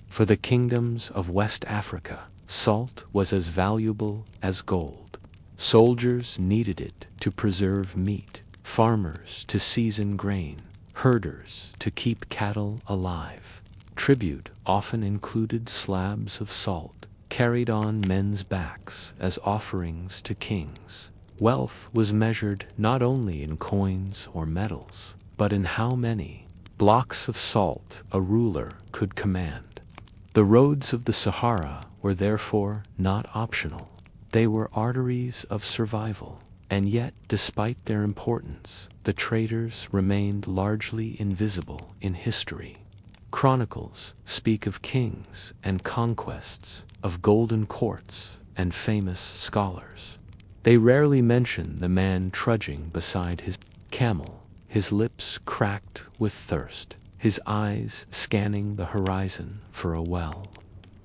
For the kingdoms of West Africa, salt was as valuable as gold. Soldiers needed it to preserve meat, farmers to season grain, herders to keep cattle alive. Tribute often included slabs of salt, carried on men's backs as offerings to kings. Wealth was measured not only in coins or medals, but in how many blocks of salt a ruler could command. The roads of the Sahara were therefore not optional. They were arteries of survival, and yet, despite their importance, the traders remained largely invisible in history. Chronicles speak of kings and conquests, of golden courts and famous scholars. They rarely mention the man trudging beside his camel, his lips cracked with thirst, his eyes scanning the horizon for a well.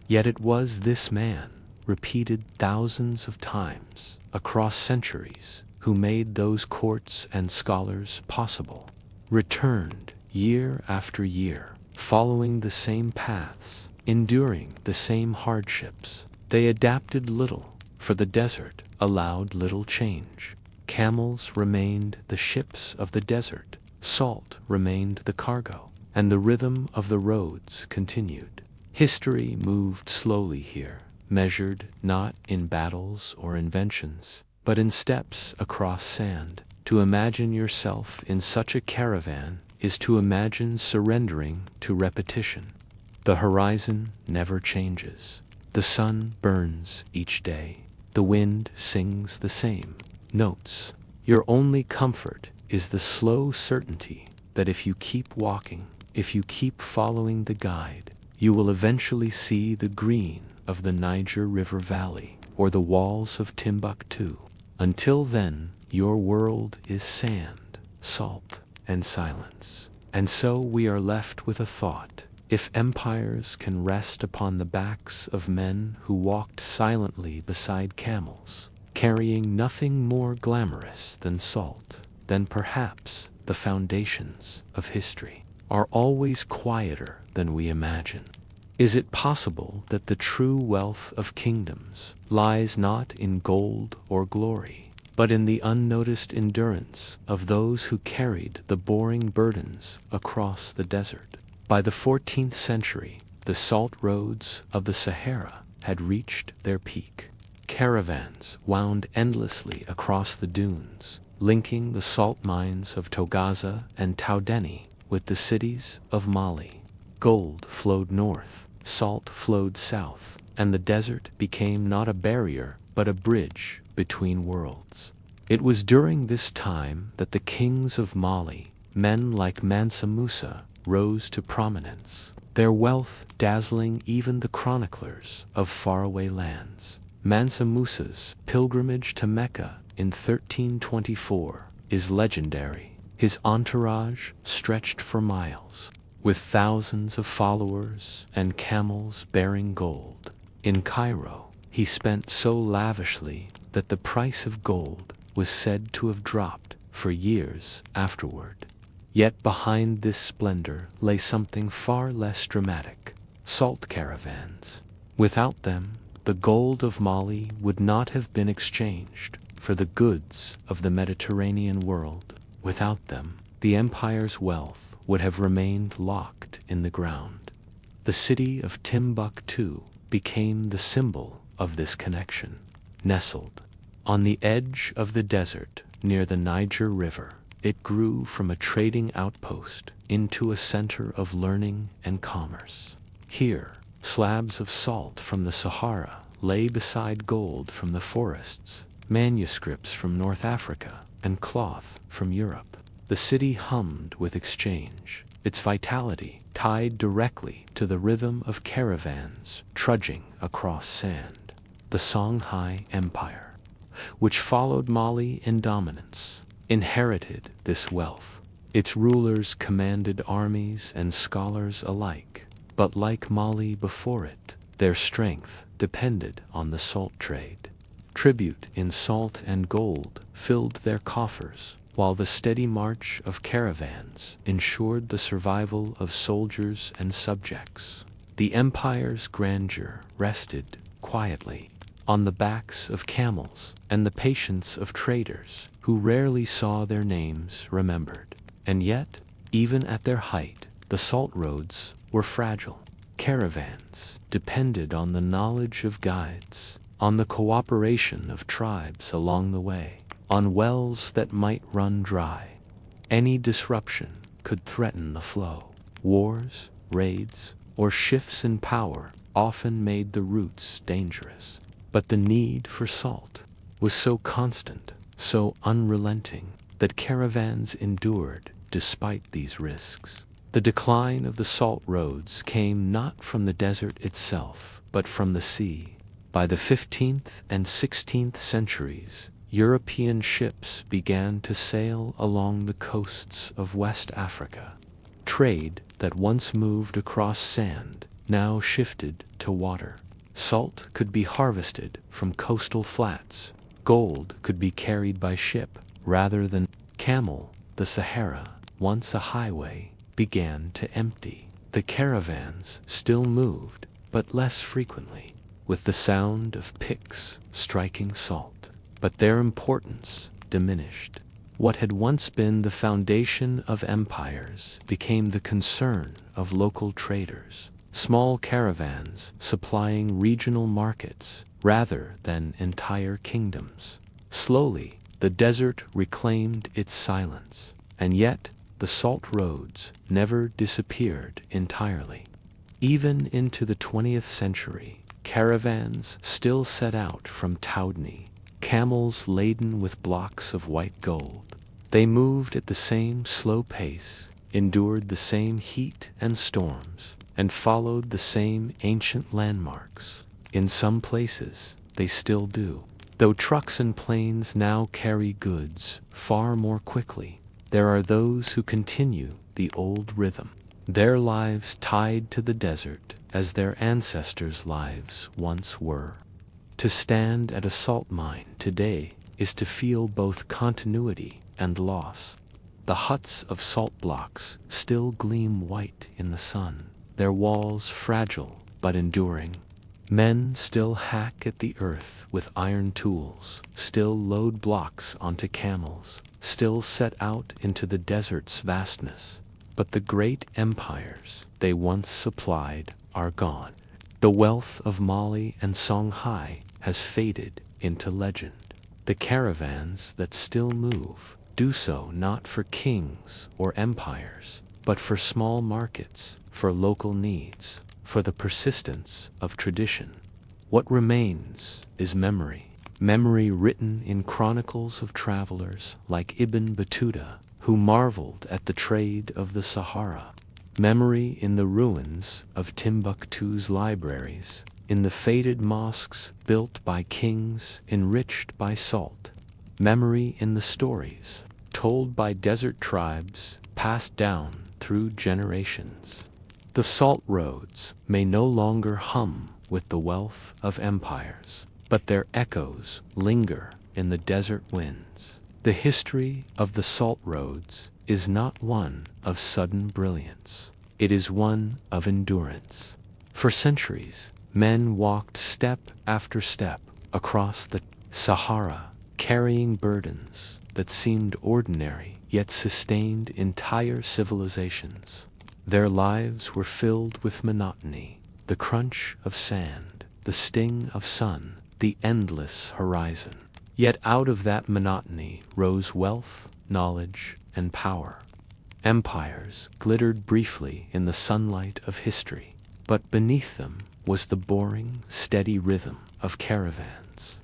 Yet it was this man, repeated thousands of times across centuries, who made those courts and scholars possible. Returned year after year, following the same paths, enduring the same hardships. They adapted little, for the desert allowed little change. Camels remained the ships of the desert, salt remained the cargo, and the rhythm of the roads continued. History moved slowly here, measured not in battles or inventions, but in steps across sand. To imagine yourself in such a caravan is to imagine surrendering to repetition. The horizon never changes. The sun burns each day. The wind sings the same notes. Your only comfort is the slow certainty that if you keep walking, if you keep following the guide, you will eventually see the green of the Niger River Valley or the walls of Timbuktu. Until then, your world is sand, salt, and silence. And so we are left with a thought. If empires can rest upon the backs of men who walked silently beside camels, carrying nothing more glamorous than salt, then perhaps the foundations of history are always quieter than we imagine. Is it possible that the true wealth of kingdoms lies not in gold or glory, but in the unnoticed endurance of those who carried the boring burdens across the desert? By the 14th century, the salt roads of the Sahara had reached their peak. Caravans wound endlessly across the dunes, linking the salt mines of Togaza and Taudeni with the cities of Mali. Gold flowed north, salt flowed south, and the desert became not a barrier but a bridge between worlds. It was during this time that the kings of Mali, men like Mansa Musa, rose to prominence, their wealth dazzling even the chroniclers of faraway lands. Mansa Musa's pilgrimage to Mecca in 1324 is legendary. His entourage stretched for miles, with thousands of followers and camels bearing gold. In Cairo, he spent so lavishly that the price of gold was said to have dropped for years afterward. Yet behind this splendor lay something far less dramatic: salt caravans. Without them, the gold of Mali would not have been exchanged for the goods of the Mediterranean world. Without them, the empire's wealth would have remained locked in the ground. The city of Timbuktu became the symbol of this connection. Nestled on the edge of the desert near the Niger River, it grew from a trading outpost into a center of learning and commerce. Here, slabs of salt from the Sahara lay beside gold from the forests, manuscripts from North Africa, and cloth from Europe. The city hummed with exchange, its vitality tied directly to the rhythm of caravans trudging across sand. The Songhai Empire, which followed Mali in dominance, inherited this wealth. Its rulers commanded armies and scholars alike, but like Mali before it, their strength depended on the salt trade. Tribute in salt and gold filled their coffers, while the steady march of caravans ensured the survival of soldiers and subjects. The empire's grandeur rested quietly on the backs of camels and the patience of traders who rarely saw their names remembered. And yet, even at their height, the salt roads were fragile. Caravans depended on the knowledge of guides, on the cooperation of tribes along the way, on wells that might run dry. Any disruption could threaten the flow. Wars, raids, or shifts in power often made the routes dangerous. But the need for salt was so constant, so unrelenting, that caravans endured despite these risks. The decline of the salt roads came not from the desert itself, but from the sea. By the 15th and 16th centuries, European ships began to sail along the coasts of West Africa. Trade that once moved across sand now shifted to water. Salt could be harvested from coastal flats. Gold could be carried by ship rather than camel. The Sahara, once a highway, began to empty. The caravans still moved, but less frequently, with the sound of picks striking salt. But their importance diminished. What had once been the foundation of empires became the concern of local traders. Small caravans supplying regional markets rather than entire kingdoms. Slowly, the desert reclaimed its silence, and yet the salt roads never disappeared entirely. Even into the 20th century, caravans still set out from Taudni, camels laden with blocks of white gold. They moved at the same slow pace, endured the same heat and storms, and followed the same ancient landmarks. In some places, they still do. Though trucks and planes now carry goods far more quickly, there are those who continue the old rhythm. Their lives tied to the desert as their ancestors' lives once were. To stand at a salt mine today is to feel both continuity and loss. The huts of salt blocks still gleam white in the sun, their walls fragile but enduring. Men still hack at the earth with iron tools, still load blocks onto camels, still set out into the desert's vastness. But the great empires they once supplied are gone. The wealth of Mali and Songhai has faded into legend. The caravans that still move do so not for kings or empires, but for small markets, for local needs, for the persistence of tradition. What remains is memory. Memory written in chronicles of travelers like Ibn Battuta, who marveled at the trade of the Sahara. Memory in the ruins of Timbuktu's libraries, in the faded mosques built by kings enriched by salt. Memory in the stories told by desert tribes passed down through generations. The salt roads may no longer hum with the wealth of empires, but their echoes linger in the desert winds. The history of the salt roads is not one of sudden brilliance. It is one of endurance. For centuries, men walked step after step across the Sahara, carrying burdens that seemed ordinary yet sustained entire civilizations. Their lives were filled with monotony, the crunch of sand, the sting of sun, the endless horizon. Yet out of that monotony rose wealth, knowledge, and power. Empires glittered briefly in the sunlight of history, but beneath them was the boring, steady rhythm of caravans.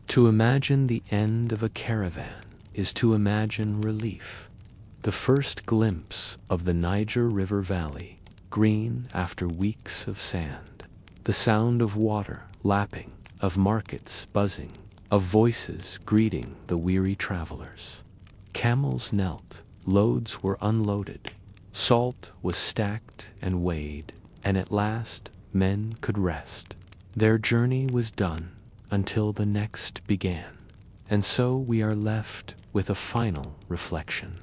To imagine the end of a caravan is to imagine relief. The first glimpse of the Niger River Valley, green after weeks of sand. The sound of water lapping, of markets buzzing, of voices greeting the weary travelers. Camels knelt, loads were unloaded, salt was stacked and weighed, and at last men could rest. Their journey was done until the next began. And so we are left with a final reflection.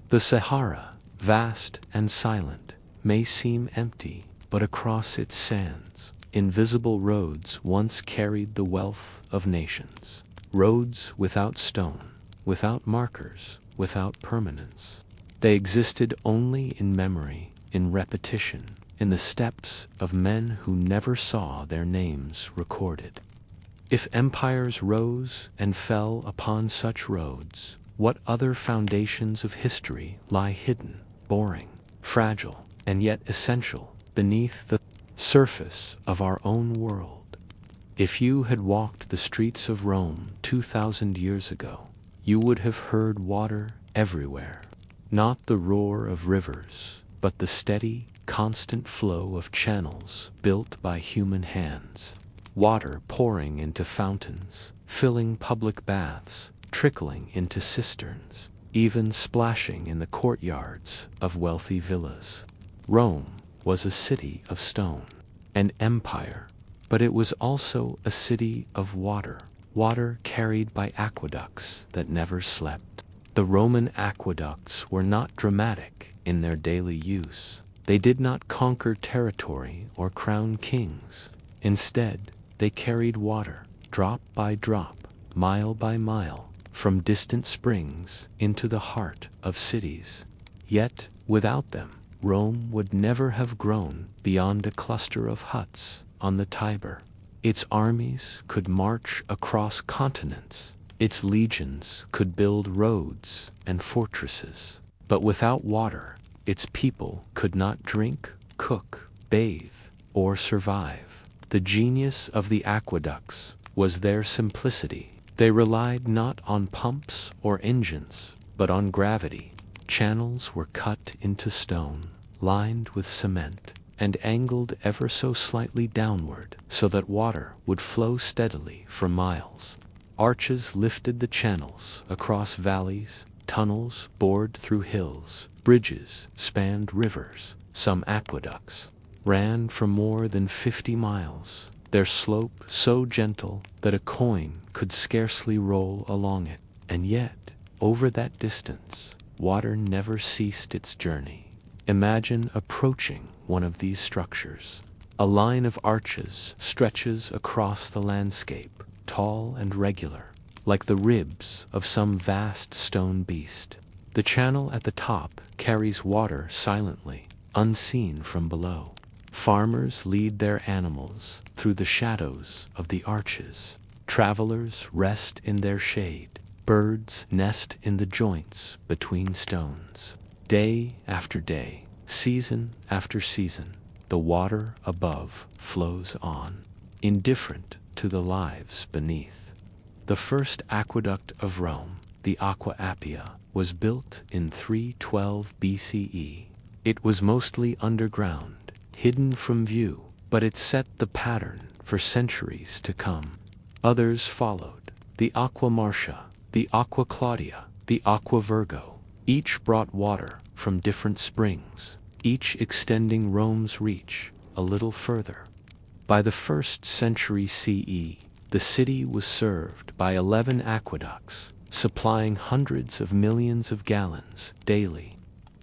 The Sahara, vast and silent, may seem empty, but across its sands, invisible roads once carried the wealth of nations. Roads without stone, without markers, without permanence. They existed only in memory, in repetition, in the steps of men who never saw their names recorded. If empires rose and fell upon such roads, what other foundations of history lie hidden, boring, fragile, and yet essential, beneath the surface of our own world? If you had walked the streets of Rome 2,000 years ago, you would have heard water everywhere. Not the roar of rivers, but the steady, constant flow of channels built by human hands. Water pouring into fountains, filling public baths, trickling into cisterns, even splashing in the courtyards of wealthy villas. Rome was a city of stone. an empire, but it was also a city of water, water carried by aqueducts that never slept. The Roman aqueducts were not dramatic in their daily use. They did not conquer territory or crown kings. Instead, they carried water, drop by drop, mile by mile, from distant springs into the heart of cities. Yet, without them, Rome would never have grown beyond a cluster of huts on the Tiber. Its armies could march across continents. Its legions could build roads and fortresses. But without water, its people could not drink, cook, bathe, or survive. The genius of the aqueducts was their simplicity. They relied not on pumps or engines, but on gravity. Channels were cut into stone, lined with cement, and angled ever so slightly downward so that water would flow steadily for miles. Arches lifted the channels across valleys, tunnels bored through hills, bridges spanned rivers. Some aqueducts ran for more than 50 miles, their slope so gentle that a coin could scarcely roll along it. And yet, over that distance, water never ceased its journey. Imagine approaching one of these structures. A line of arches stretches across the landscape, tall and regular, like the ribs of some vast stone beast. The channel at the top carries water silently, unseen from below. Farmers lead their animals through the shadows of the arches. Travelers rest in their shade. Birds nest in the joints between stones. Day after day, season after season, the water above flows on, indifferent to the lives beneath. The first aqueduct of Rome, the Aqua Appia, was built in 312 BCE. It was mostly underground, hidden from view, but it set the pattern for centuries to come. Others followed, the Aqua Marcia, the Aqua Claudia, the Aqua Virgo. Each brought water from different springs, each extending Rome's reach a little further. By the 1st century CE, the city was served by 11 aqueducts, supplying hundreds of millions of gallons daily.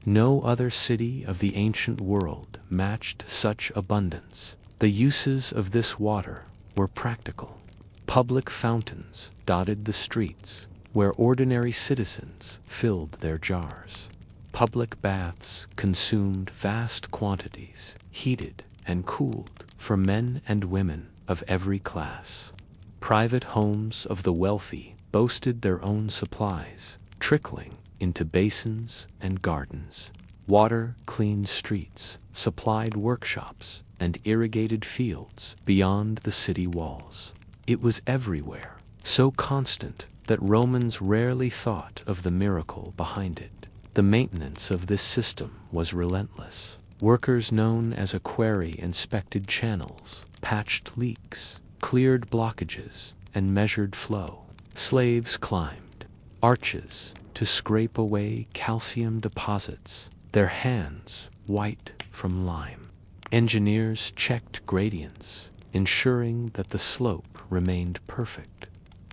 No other city of the ancient world matched such abundance. The uses of this water were practical. Public fountains dotted the streets, where ordinary citizens filled their jars. Public baths consumed vast quantities, heated and cooled for men and women of every class. Private homes of the wealthy boasted their own supplies, trickling into basins and gardens. Water cleaned streets, supplied workshops, and irrigated fields beyond the city walls. It was everywhere, so constant that Romans rarely thought of the miracle behind it. The maintenance of this system was relentless. Workers known as equerri inspected channels, patched leaks, cleared blockages, and measured flow. Slaves climbed arches to scrape away calcium deposits, their hands white from lime. Engineers checked gradients, ensuring that the slope remained perfect.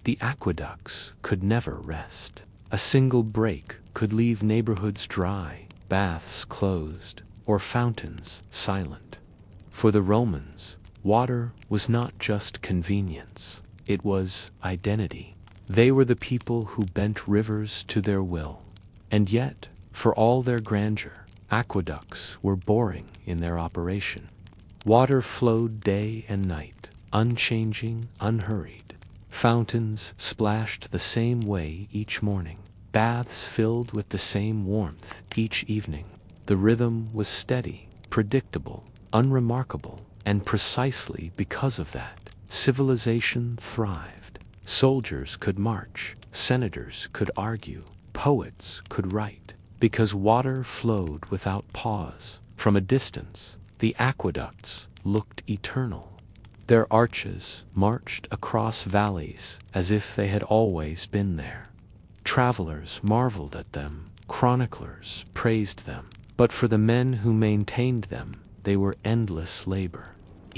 The aqueducts could never rest. A single break could leave neighborhoods dry, baths closed, or fountains silent. For the Romans, water was not just convenience, it was identity. They were the people who bent rivers to their will. And yet, for all their grandeur, aqueducts were boring in their operation. Water flowed day and night, unchanging, unhurried. Fountains splashed the same way each morning. Baths filled with the same warmth each evening. The rhythm was steady, predictable, unremarkable, and precisely because of that, civilization thrived. Soldiers could march, senators could argue, poets could write, because water flowed without pause. From a distance, the aqueducts looked eternal. Their arches marched across valleys as if they had always been there. Travelers marveled at them, chroniclers praised them, but for the men who maintained them, they were endless labor.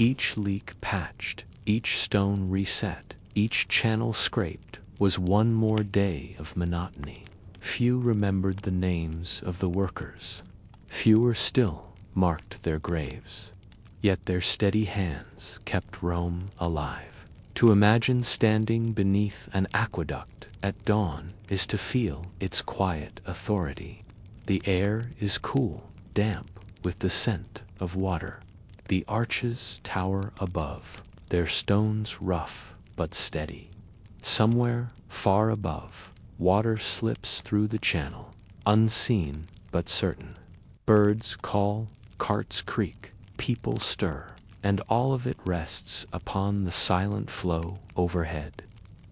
Each leak patched, each stone reset, each channel scraped was one more day of monotony. Few remembered the names of the workers. Fewer still marked their graves. Yet their steady hands kept Rome alive. To imagine standing beneath an aqueduct at dawn is to feel its quiet authority. The air is cool, damp, with the scent of water. The arches tower above, their stones rough but steady. Somewhere far above, water slips through the channel, unseen but certain. Birds call, carts creak, people stir, and all of it rests upon the silent flow overhead.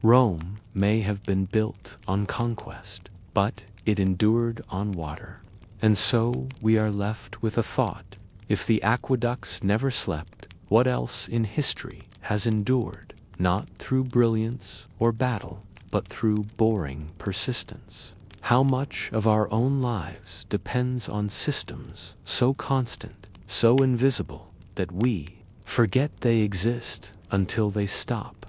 Rome may have been built on conquest, but it endured on water. And so we are left with a thought. If the aqueducts never slept, what else in history has endured, not through brilliance or battle, but through boring persistence? How much of our own lives depends on systems so constant, so invisible, that we forget they exist until they stop?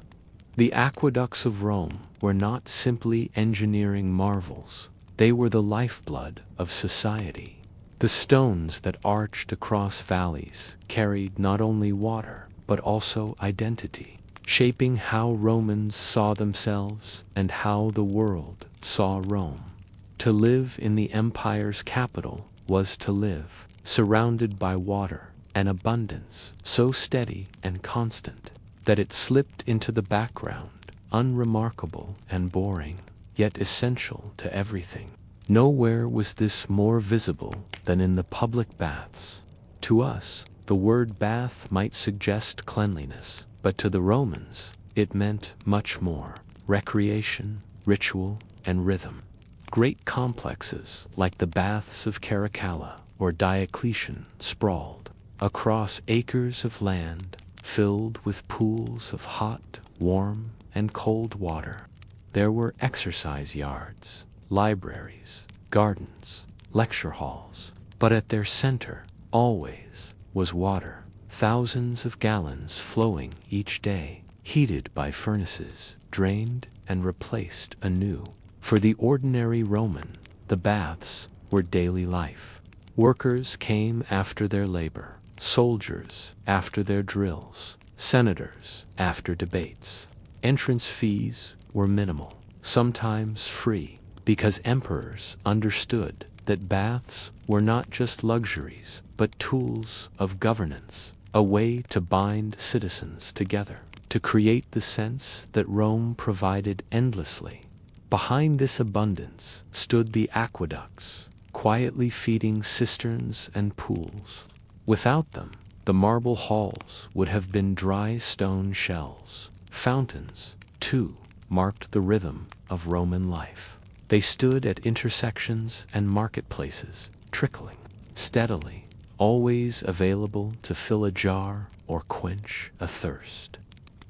The aqueducts of Rome were not simply engineering marvels. They were the lifeblood of society. The stones that arched across valleys carried not only water, but also identity, shaping how Romans saw themselves and how the world saw Rome. To live in the empire's capital was to live, surrounded by water, an abundance so steady and constant that it slipped into the background, unremarkable and boring, yet essential to everything. Nowhere was this more visible than in the public baths. To us, the word bath might suggest cleanliness, but to the Romans, it meant much more: recreation, ritual, and rhythm. Great complexes like the baths of Caracalla or Diocletian sprawled across acres of land filled with pools of hot, warm, and cold water. There were exercise yards, libraries, gardens, lecture halls, but at their center, always, was water, thousands of gallons flowing each day, heated by furnaces, drained and replaced anew. For the ordinary Roman, the baths were daily life. Workers came after their labor, soldiers after their drills, senators after debates. Entrance fees were minimal, sometimes free, because emperors understood that baths were not just luxuries, but tools of governance, a way to bind citizens together, to create the sense that Rome provided endlessly. Behind this abundance stood the aqueducts, quietly feeding cisterns and pools. Without them, the marble halls would have been dry stone shells. Fountains, too, marked the rhythm of Roman life. They stood at intersections and marketplaces, trickling steadily, always available to fill a jar or quench a thirst.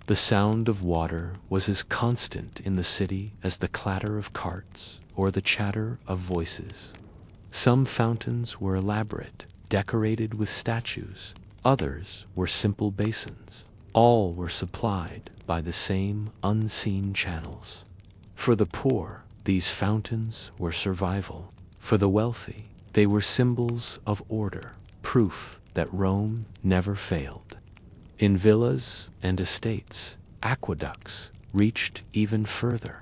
The sound of water was as constant in the city as the clatter of carts or the chatter of voices. Some fountains were elaborate, decorated with statues. Others were simple basins. All were supplied by the same unseen channels. For the poor, these fountains were survival. For the wealthy, they were symbols of order, proof that Rome never failed. In villas and estates, aqueducts reached even further.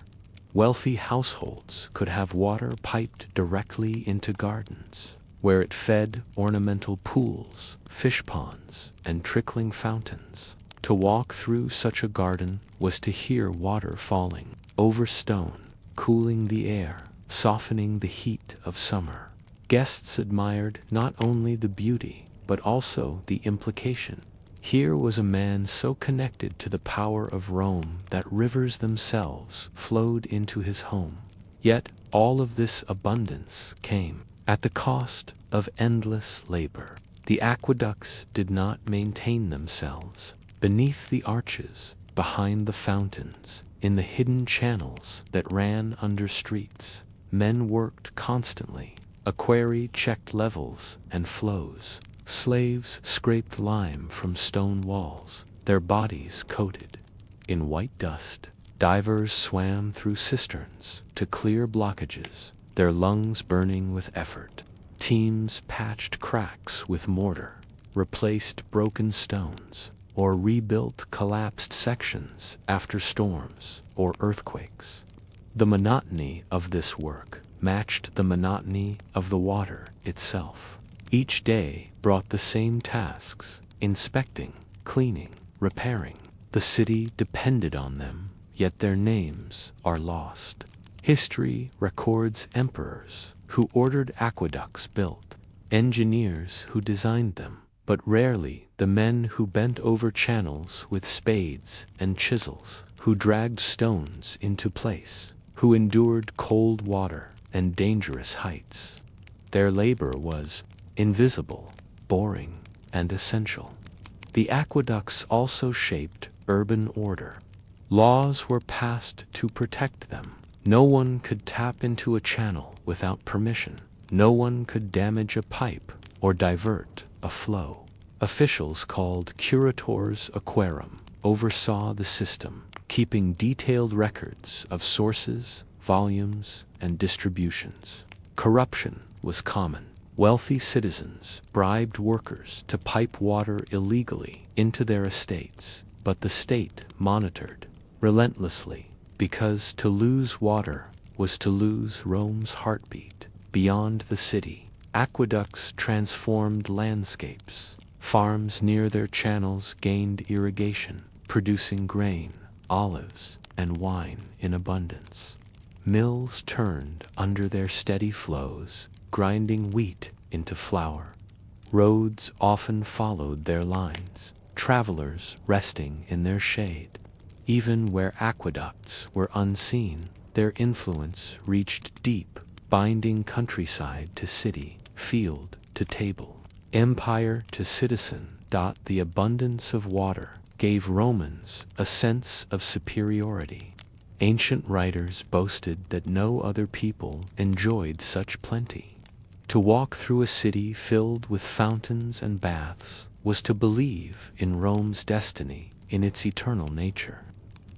Wealthy households could have water piped directly into gardens, where it fed ornamental pools, fish ponds, and trickling fountains. To walk through such a garden was to hear water falling over stone, cooling the air, softening the heat of summer. Guests admired not only the beauty, but also the implication. Here was a man so connected to the power of Rome that rivers themselves flowed into his home. Yet all of this abundance came at the cost of endless labor. The aqueducts did not maintain themselves. Beneath the arches, behind the fountains, in the hidden channels that ran under streets, men worked constantly. A quarry checked levels and flows. Slaves scraped lime from stone walls, their bodies coated in white dust. Divers swam through cisterns to clear blockages, their lungs burning with effort. Teams patched cracks with mortar, replaced broken stones, or rebuilt collapsed sections after storms or earthquakes. The monotony of this work matched the monotony of the water itself. Each day brought the same tasks: inspecting, cleaning, repairing. The city depended on them, yet their names are lost. History records emperors who ordered aqueducts built, engineers who designed them, but rarely the men who bent over channels with spades and chisels, who dragged stones into place, who endured cold water and dangerous heights. Their labor was invisible, boring, and essential. The aqueducts also shaped urban order. Laws were passed to protect them. No one could tap into a channel without permission. No one could damage a pipe or divert a flow. Officials called curators aquarum oversaw the system, keeping detailed records of sources, volumes, and distributions. Corruption was common. Wealthy citizens bribed workers to pipe water illegally into their estates, but the state monitored relentlessly, because to lose water was to lose Rome's heartbeat. Beyond the city, aqueducts transformed landscapes. Farms near their channels gained irrigation, producing grain, olives, and wine in abundance. Mills turned under their steady flows, grinding wheat into flour. Roads often followed their lines, travelers resting in their shade. Even where aqueducts were unseen, their influence reached deep, binding countryside to city, field to table, empire to citizen. The abundance of water gave Romans a sense of superiority. Ancient writers boasted that no other people enjoyed such plenty. To walk through a city filled with fountains and baths was to believe in Rome's destiny, in its eternal nature.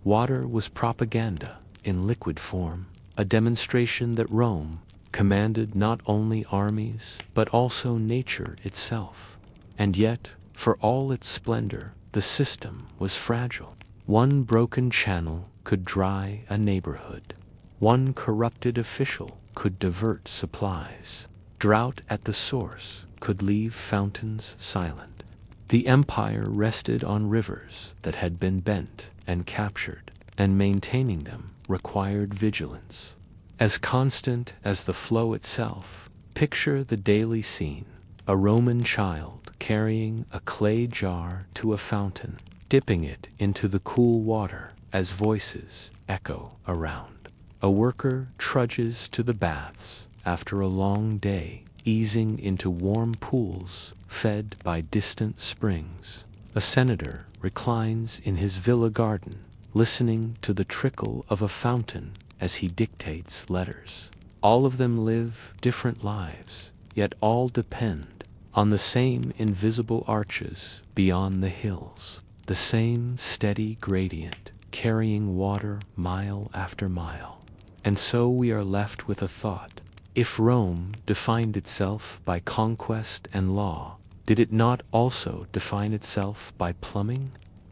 Water was propaganda in liquid form, a demonstration that Rome commanded not only armies but also nature itself. And yet, for all its splendor, the system was fragile. One broken channel could dry a neighborhood. One corrupted official could divert supplies. Drought at the source could leave fountains silent. The empire rested on rivers that had been bent and captured, and maintaining them required vigilance. As constant as the flow itself, picture the daily scene: a Roman child carrying a clay jar to a fountain, dipping it into the cool water as voices echo around. A worker trudges to the baths after a long day, easing into warm pools fed by distant springs. A senator reclines in his villa garden, listening to the trickle of a fountain as he dictates letters. All of them live different lives, yet all depend on the same invisible arches beyond the hills, the same steady gradient carrying water mile after mile. And so we are left with a thought: if Rome defined itself by conquest and law, did it not also define itself by plumbing?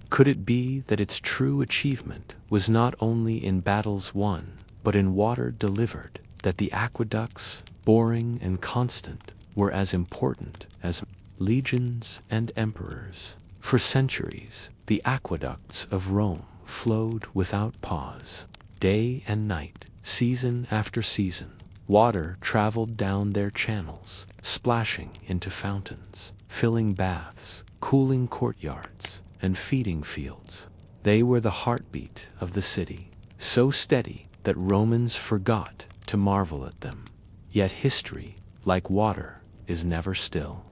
Could it be that its true achievement was not only in battles won, but in water delivered, that the aqueducts, boring and constant, were as important as legions and emperors? For centuries, the aqueducts of Rome flowed without pause. Day and night, season after season, water traveled down their channels, splashing into fountains, filling baths, cooling courtyards, and feeding fields. They were the heartbeat of the city, so steady that Romans forgot to marvel at them. Yet history, like water, is never still.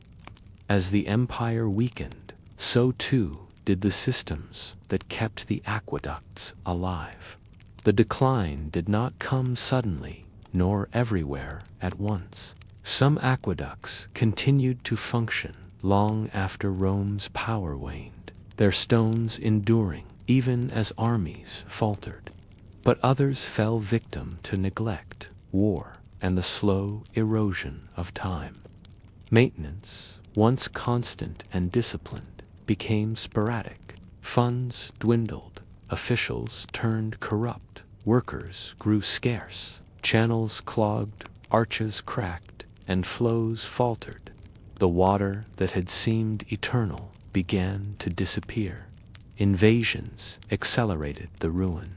As the empire weakened, so too did the systems that kept the aqueducts alive. The decline did not come suddenly, nor everywhere at once. Some aqueducts continued to function long after Rome's power waned, their stones enduring even as armies faltered. But others fell victim to neglect, war, and the slow erosion of time. Maintenance, once constant and disciplined, became sporadic. Funds dwindled, officials turned corrupt, workers grew scarce, channels clogged, arches cracked, and flows faltered. The water that had seemed eternal began to disappear. Invasions accelerated the ruin.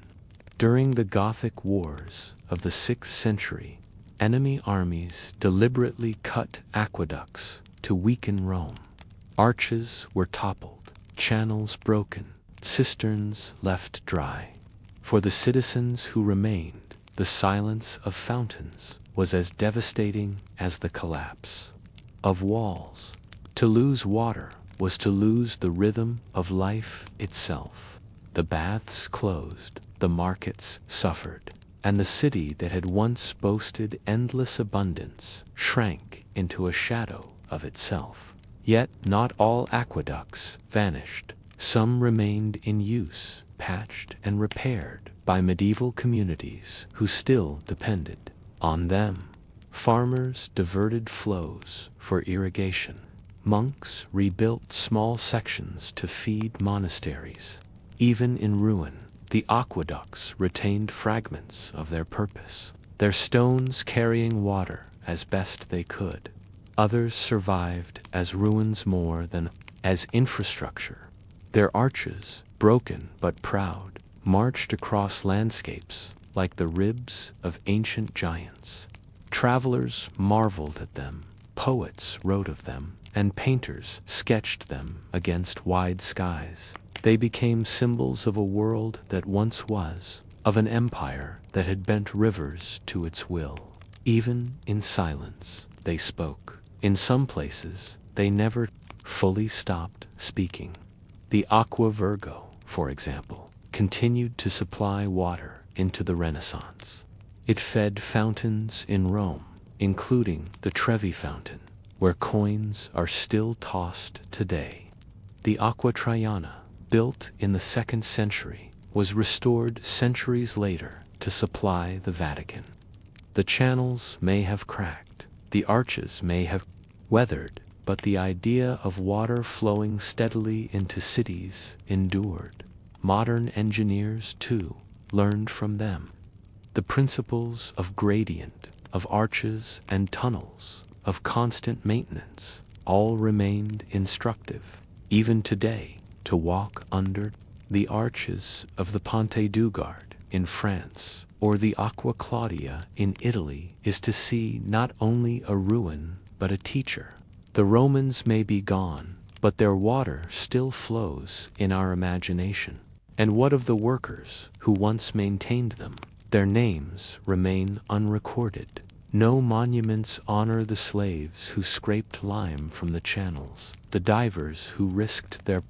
During the Gothic Wars of the 6th century, enemy armies deliberately cut aqueducts to weaken Rome. Arches were toppled, channels broken, cisterns left dry. For the citizens who remained, the silence of fountains was as devastating as the collapse of walls. To lose water was to lose the rhythm of life itself. The baths closed, the markets suffered, and the city that had once boasted endless abundance shrank into a shadow of itself. Yet not all aqueducts vanished. Some remained in use, patched and repaired by medieval communities who still depended on them. Farmers diverted flows for irrigation. Monks rebuilt small sections to feed monasteries. Even in ruin, the aqueducts retained fragments of their purpose, their stones carrying water as best they could. Others survived as ruins more than as infrastructure. Their arches, broken but proud, marched across landscapes like the ribs of ancient giants. Travelers marveled at them, poets wrote of them, and painters sketched them against wide skies. They became symbols of a world that once was, of an empire that had bent rivers to its will. Even in silence, they spoke. In some places, they never fully stopped speaking. The Aqua Virgo, for example, continued to supply water into the Renaissance. It fed fountains in Rome, including the Trevi Fountain, where coins are still tossed today. The Aqua Traiana, built in the 2nd century, was restored centuries later to supply the Vatican. The channels may have cracked, the arches may have weathered, but the idea of water flowing steadily into cities endured. Modern engineers, too, learned from them. The principles of gradient, of arches and tunnels, of constant maintenance, all remained instructive. Even today, to walk under the arches of the Ponte du Gard in France or the Aqua Claudia in Italy is to see not only a ruin but a teacher. The Romans may be gone, but their water still flows in our imagination. And what of the workers who once maintained them? Their names remain unrecorded. No monuments honor the slaves who scraped lime from the channels, the divers who risked their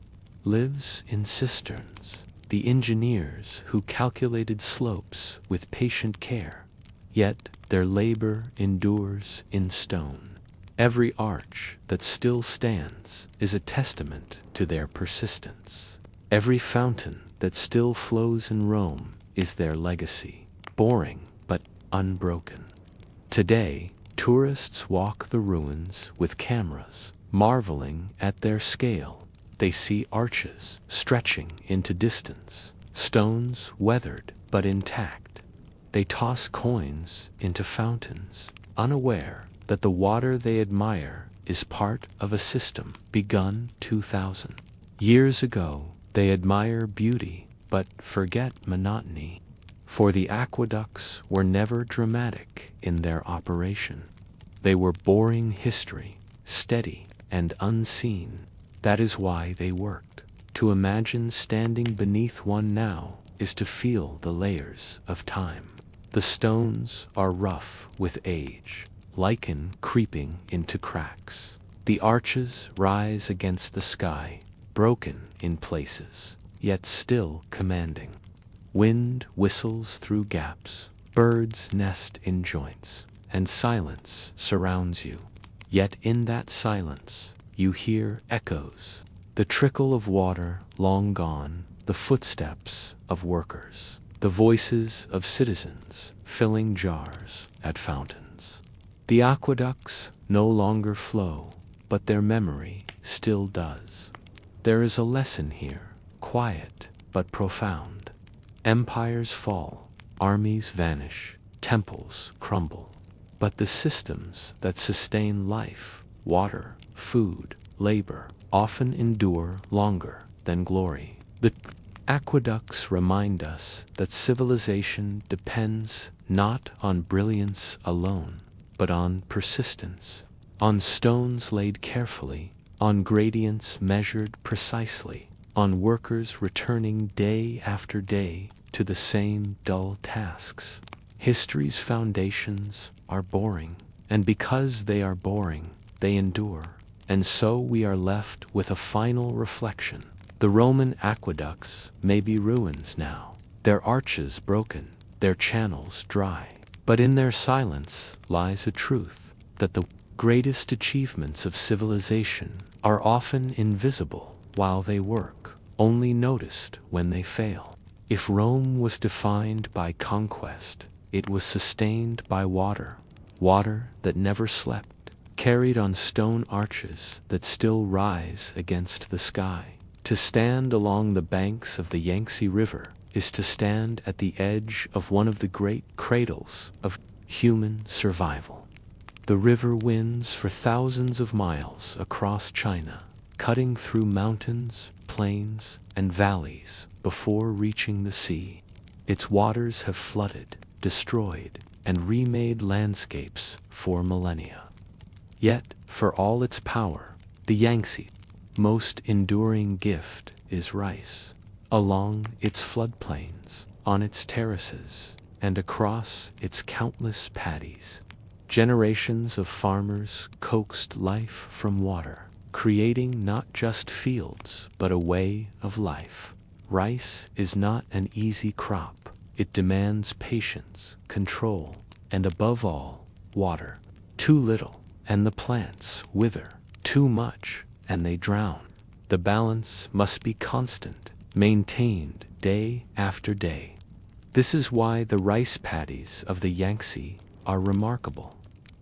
lives in cisterns, the engineers who calculated slopes with patient care. Yet their labor endures in stone. Every arch that still stands is a testament to their persistence. Every fountain that still flows in Rome is their legacy, boring but unbroken. Today, tourists walk the ruins with cameras, marveling at their scale. They see arches stretching into distance, stones weathered but intact. They toss coins into fountains, unaware that the water they admire is part of a system begun 2,000 years ago. They admire beauty but forget monotony, for the aqueducts were never dramatic in their operation. They were boring history, steady and unseen. That is why they worked. To imagine standing beneath one now is to feel the layers of time. The stones are rough with age, lichen creeping into cracks. The arches rise against the sky, broken in places, yet still commanding. Wind whistles through gaps, birds nest in joints, and silence surrounds you. Yet in that silence, you hear echoes. The trickle of water long gone, the footsteps of workers, the voices of citizens filling jars at fountains. The aqueducts no longer flow, but their memory still does. There is a lesson here, quiet but profound. Empires fall, armies vanish, temples crumble. But the systems that sustain life, water, food, labor, often endure longer than glory. The aqueducts remind us that civilization depends not on brilliance alone, but on persistence, on stones laid carefully, on gradients measured precisely, on workers returning day after day to the same dull tasks. History's foundations are boring, and because they are boring, they endure. And so we are left with a final reflection. The Roman aqueducts may be ruins now, their arches broken, their channels dry. But in their silence lies a truth, that the greatest achievements of civilization are often invisible while they work, only noticed when they fail. If Rome was defined by conquest, it was sustained by water, water that never slept, carried on stone arches that still rise against the sky. To stand along the banks of the Yangtze River is to stand at the edge of one of the great cradles of human survival. The river winds for thousands of miles across China, cutting through mountains, plains, and valleys before reaching the sea. Its waters have flooded, destroyed, and remade landscapes for millennia. Yet, for all its power, the Yangtze's most enduring gift is rice. Along its floodplains, on its terraces, and across its countless paddies, generations of farmers coaxed life from water, creating not just fields, but a way of life. Rice is not an easy crop. It demands patience, control, and above all, water. Too little, and the plants wither. Too much, and they drown. The balance must be constant, maintained day after day. This is why the rice paddies of the Yangtze are remarkable.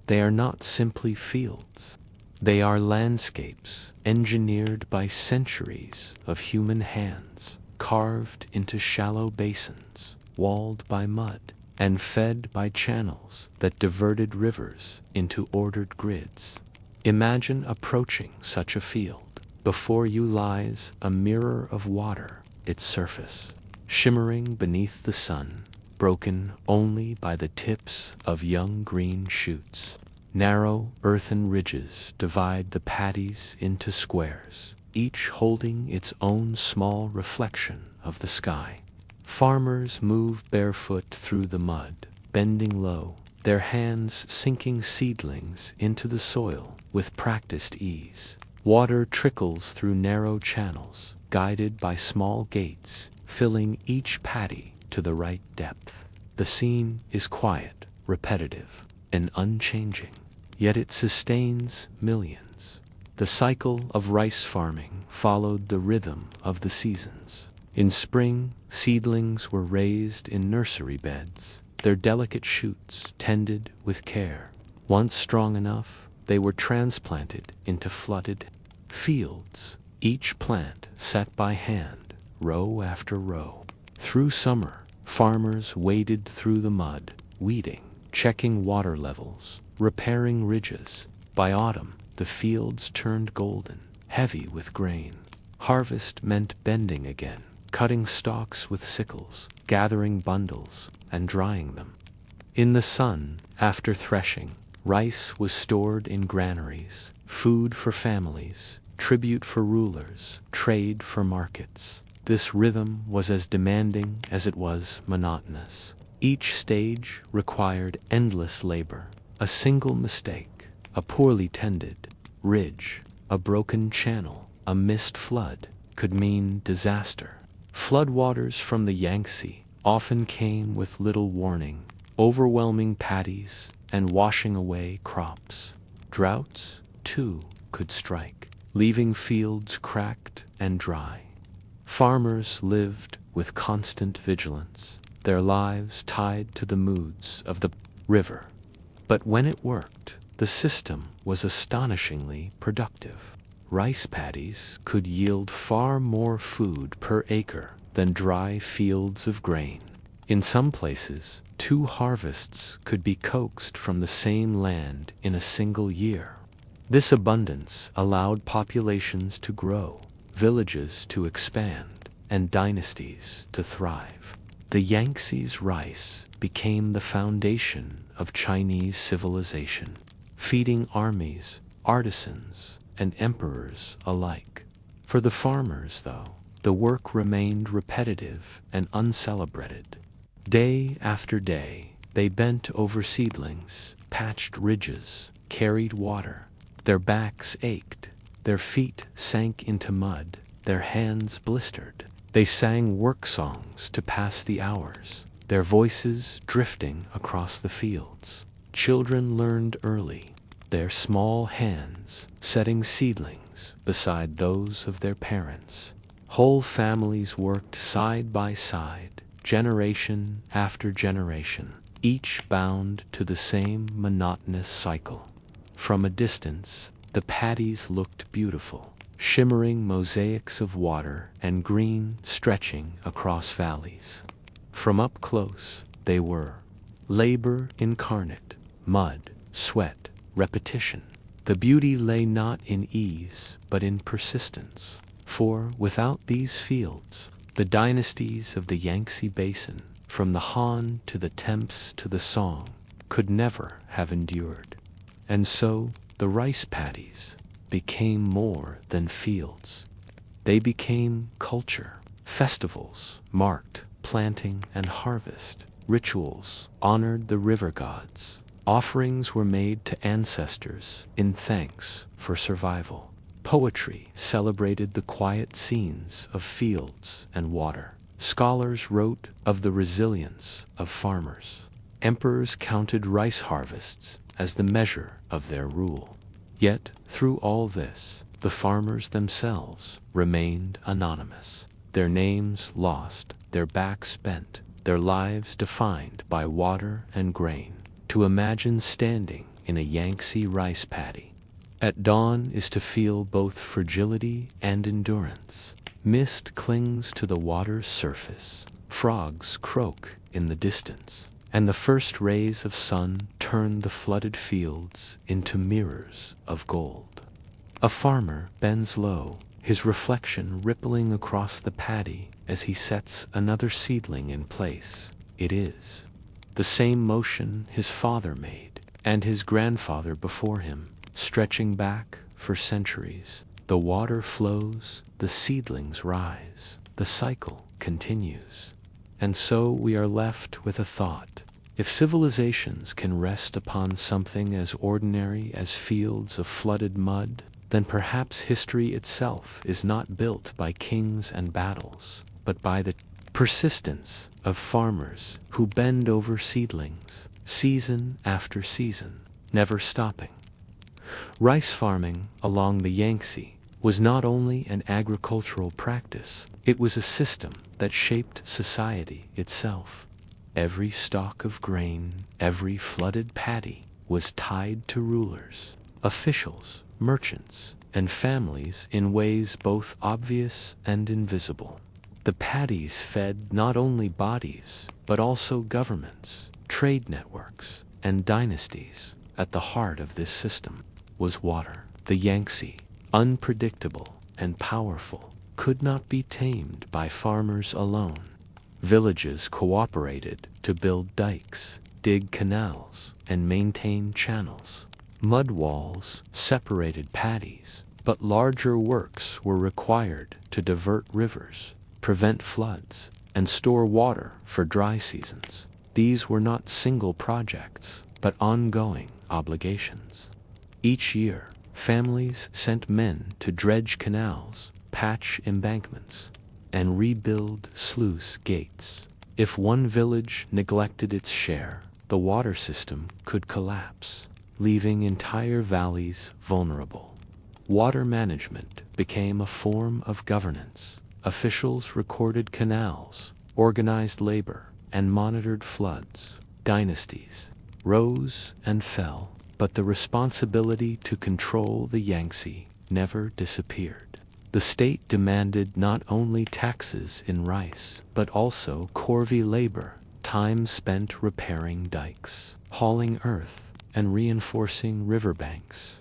They are not simply fields. They are landscapes engineered by centuries of human hands, carved into shallow basins, walled by mud, and fed by channels that diverted rivers into ordered grids. Imagine approaching such a field. Before you lies a mirror of water, its surface, shimmering beneath the sun, broken only by the tips of young green shoots. Narrow earthen ridges divide the paddies into squares, each holding its own small reflection of the sky. Farmers move barefoot through the mud, bending low, their hands sinking seedlings into the soil with practiced ease. Water trickles through narrow channels, guided by small gates, filling each paddy to the right depth. The scene is quiet, repetitive, and unchanging, yet it sustains millions. The cycle of rice farming followed the rhythm of the seasons. In spring, seedlings were raised in nursery beds, their delicate shoots tended with care. Once strong enough, they were transplanted into flooded fields, each plant set by hand, row after row. Through summer, farmers waded through the mud, weeding, checking water levels, repairing ridges. By autumn, the fields turned golden, heavy with grain. Harvest meant bending again, cutting stalks with sickles, gathering bundles, and drying them. In the sun, after threshing, rice was stored in granaries, food for families, tribute for rulers, trade for markets. This rhythm was as demanding as it was monotonous. Each stage required endless labor. A single mistake, a poorly tended ridge, a broken channel, a missed flood, could mean disaster. Floodwaters from the Yangtze often came with little warning, overwhelming paddies and washing away crops. Droughts, too, could strike, leaving fields cracked and dry. Farmers lived with constant vigilance, their lives tied to the moods of the river. But when it worked, the system was astonishingly productive. Rice paddies could yield far more food per acre than dry fields of grain. In some places, 2 harvests could be coaxed from the same land in a single year. This abundance allowed populations to grow, villages to expand, and dynasties to thrive. The Yangtze's rice became the foundation of Chinese civilization, feeding armies, artisans, and emperors alike. For the farmers, though, the work remained repetitive and uncelebrated. Day after day, they bent over seedlings, patched ridges, carried water. Their backs ached, their feet sank into mud, their hands blistered. They sang work songs to pass the hours, their voices drifting across the fields. Children learned early, their small hands setting seedlings beside those of their parents. Whole families worked side by side, generation after generation, each bound to the same monotonous cycle. From a distance, the paddies looked beautiful, shimmering mosaics of water and green stretching across valleys. From up close, they were labor incarnate, mud, sweat, repetition. The beauty lay not in ease, but in persistence. For without these fields, the dynasties of the Yangtze Basin, from the Han to the Temps to the Song, could never have endured. And so the rice paddies became more than fields. They became culture. Festivals marked planting and harvest. Rituals honored the river gods. Offerings were made to ancestors in thanks for survival. Poetry celebrated the quiet scenes of fields and water. Scholars wrote of the resilience of farmers. Emperors counted rice harvests as the measure of their rule. Yet, through all this, the farmers themselves remained anonymous. Their names lost, their backs bent, their lives defined by water and grain. To imagine standing in a Yangtze rice paddy at dawn is to feel both fragility and endurance. Mist clings to the water's surface, frogs croak in the distance, and the first rays of sun turn the flooded fields into mirrors of gold. A farmer bends low, his reflection rippling across the paddy as he sets another seedling in place. It is the same motion his father made, and his grandfather before him, stretching back for centuries. The water flows, the seedlings rise, the cycle continues. And so we are left with a thought. If civilizations can rest upon something as ordinary as fields of flooded mud, then perhaps history itself is not built by kings and battles, but by the persistence of farmers who bend over seedlings, season after season, never stopping. Rice farming along the Yangtze was not only an agricultural practice, it was a system that shaped society itself. Every stalk of grain, every flooded paddy was tied to rulers, officials, merchants, and families in ways both obvious and invisible. The paddies fed not only bodies, but also governments, trade networks, and dynasties. At the heart of this system was water. The Yangtze, unpredictable and powerful, could not be tamed by farmers alone. Villages cooperated to build dikes, dig canals, and maintain channels. Mud walls separated paddies, but larger works were required to divert rivers, prevent floods, and store water for dry seasons. These were not single projects, but ongoing obligations. Each year, families sent men to dredge canals, patch embankments, and rebuild sluice gates. If one village neglected its share, the water system could collapse, leaving entire valleys vulnerable. Water management became a form of governance. Officials recorded canals, organized labor, and monitored floods. Dynasties rose and fell, but the responsibility to control the Yangtze never disappeared. The state demanded not only taxes in rice, but also corvée labor, time spent repairing dikes, hauling earth, and reinforcing riverbanks.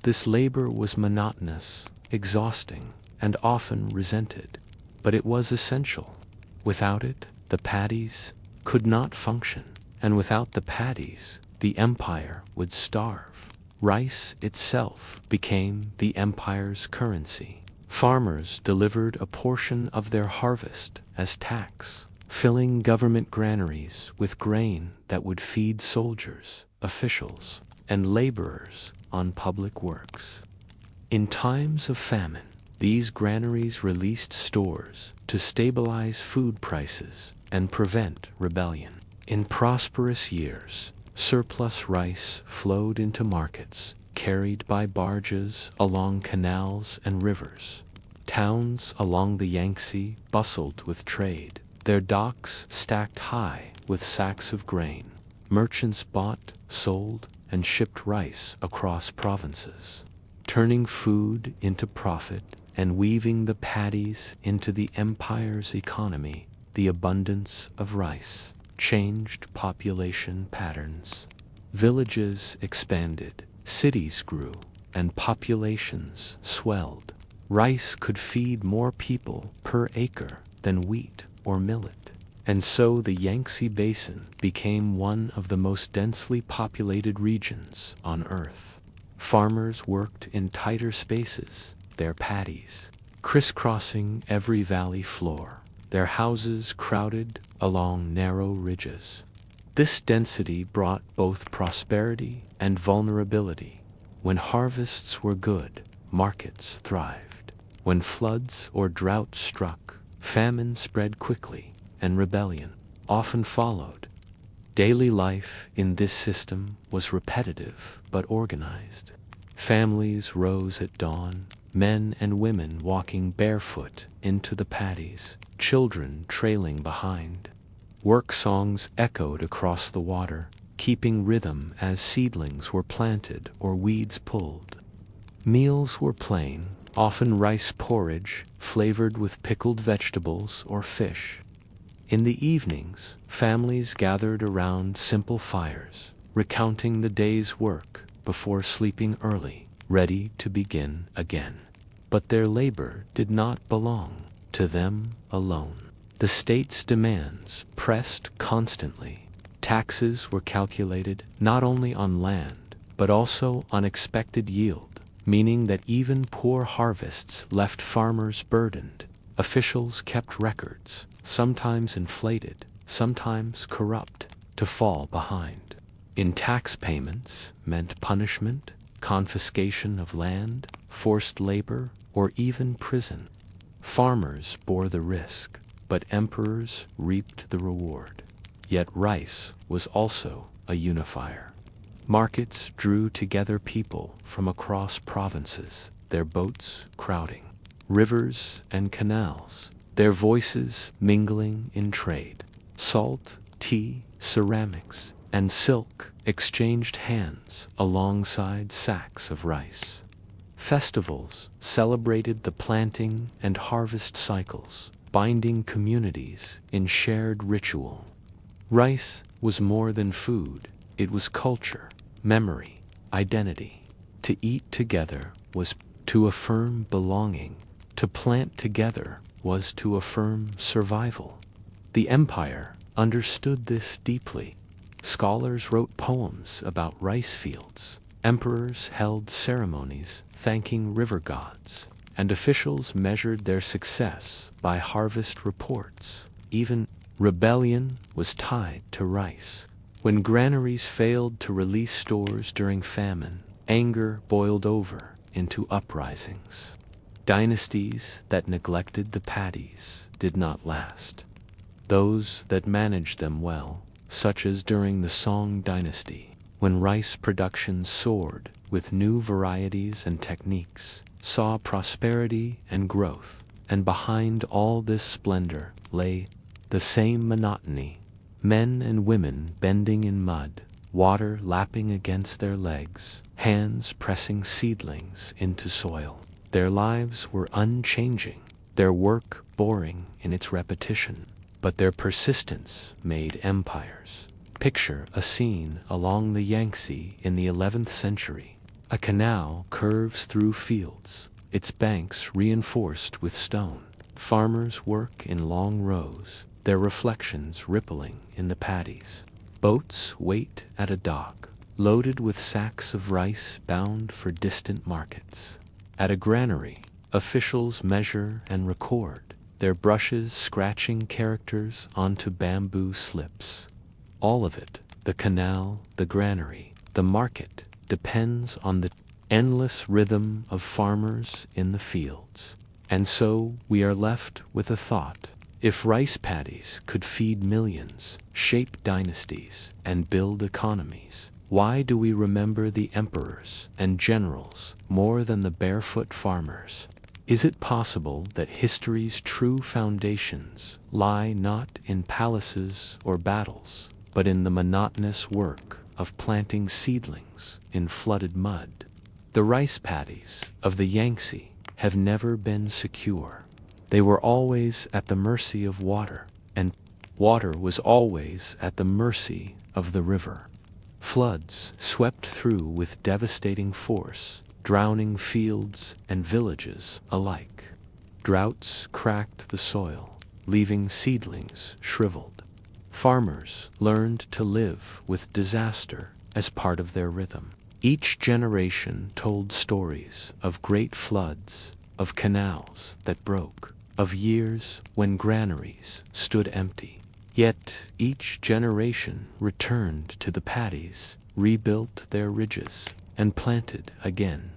This labor was monotonous, exhausting, and often resented, but it was essential. Without it, the paddies could not function, and without the paddies, the empire would starve. Rice itself became the empire's currency. Farmers delivered a portion of their harvest as tax, filling government granaries with grain that would feed soldiers, officials, and laborers on public works. In times of famine, these granaries released stores to stabilize food prices and prevent rebellion. In prosperous years, surplus rice flowed into markets, carried by barges along canals and rivers. Towns along the Yangtze bustled with trade, their docks stacked high with sacks of grain. Merchants bought, sold, and shipped rice across provinces, turning food into profit and weaving the paddies into the empire's economy. The abundance of rice changed population patterns. Villages expanded, cities grew, and populations swelled. Rice could feed more people per acre than wheat or millet, and so the Yangtze Basin became one of the most densely populated regions on Earth. Farmers worked in tighter spaces, their paddies crisscrossing every valley floor, their houses crowded along narrow ridges. This density brought both prosperity and vulnerability. When harvests were good, markets thrived. When floods or drought struck, famine spread quickly, and rebellion often followed. Daily life in this system was repetitive but organized. Families rose at dawn, men and women walking barefoot into the paddies, children trailing behind. Work songs echoed across the water, keeping rhythm as seedlings were planted or weeds pulled. Meals were plain, often rice porridge flavored with pickled vegetables or fish. In the evenings, families gathered around simple fires, recounting the day's work before sleeping early, ready to begin again. But their labor did not belong to them alone. The state's demands pressed constantly. Taxes were calculated not only on land, but also on expected yield, meaning that even poor harvests left farmers burdened. Officials kept records, sometimes inflated, sometimes corrupt, to fall behind. In tax payments meant punishment, confiscation of land, forced labor, or even prison. Farmers bore the risk, but emperors reaped the reward. Yet rice was also a unifier. Markets drew together people from across provinces, their boats crowding. Rivers and canals, their voices mingling in trade. Salt, tea, ceramics, and silk exchanged hands alongside sacks of rice. Festivals celebrated the planting and harvest cycles, binding communities in shared ritual. Rice was more than food, it was culture, memory, identity. To eat together was to affirm belonging. To plant together was to affirm survival. The empire understood this deeply. Scholars wrote poems about rice fields. Emperors held ceremonies thanking river gods, and officials measured their success by harvest reports. Even rebellion was tied to rice. When granaries failed to release stores during famine, anger boiled over into uprisings. Dynasties that neglected the paddies did not last. Those that managed them well, such as during the Song dynasty, when rice production soared with new varieties and techniques, saw prosperity and growth, and behind all this splendor lay the same monotony. Men and women bending in mud, water lapping against their legs, hands pressing seedlings into soil. Their lives were unchanging, their work boring in its repetition, but their persistence made empires. Picture a scene along the Yangtze in the 11th century. A canal curves through fields, its banks reinforced with stone. Farmers work in long rows, their reflections rippling in the paddies. Boats wait at a dock, loaded with sacks of rice bound for distant markets. At a granary, officials measure and record, their brushes scratching characters onto bamboo slips. All of it, the canal, the granary, the market, depends on the endless rhythm of farmers in the fields. And so we are left with a thought. If rice paddies could feed millions, shape dynasties, and build economies, why do we remember the emperors and generals more than the barefoot farmers? Is it possible that history's true foundations lie not in palaces or battles, but in the monotonous work of planting seedlings in flooded mud? The rice paddies of the Yangtze have never been secure. They were always at the mercy of water, and water was always at the mercy of the river. Floods swept through with devastating force, drowning fields and villages alike. Droughts cracked the soil, leaving seedlings shriveled. Farmers learned to live with disaster as part of their rhythm. Each generation told stories of great floods, of canals that broke, of years when granaries stood empty. Yet each generation returned to the paddies, rebuilt their ridges, and planted again.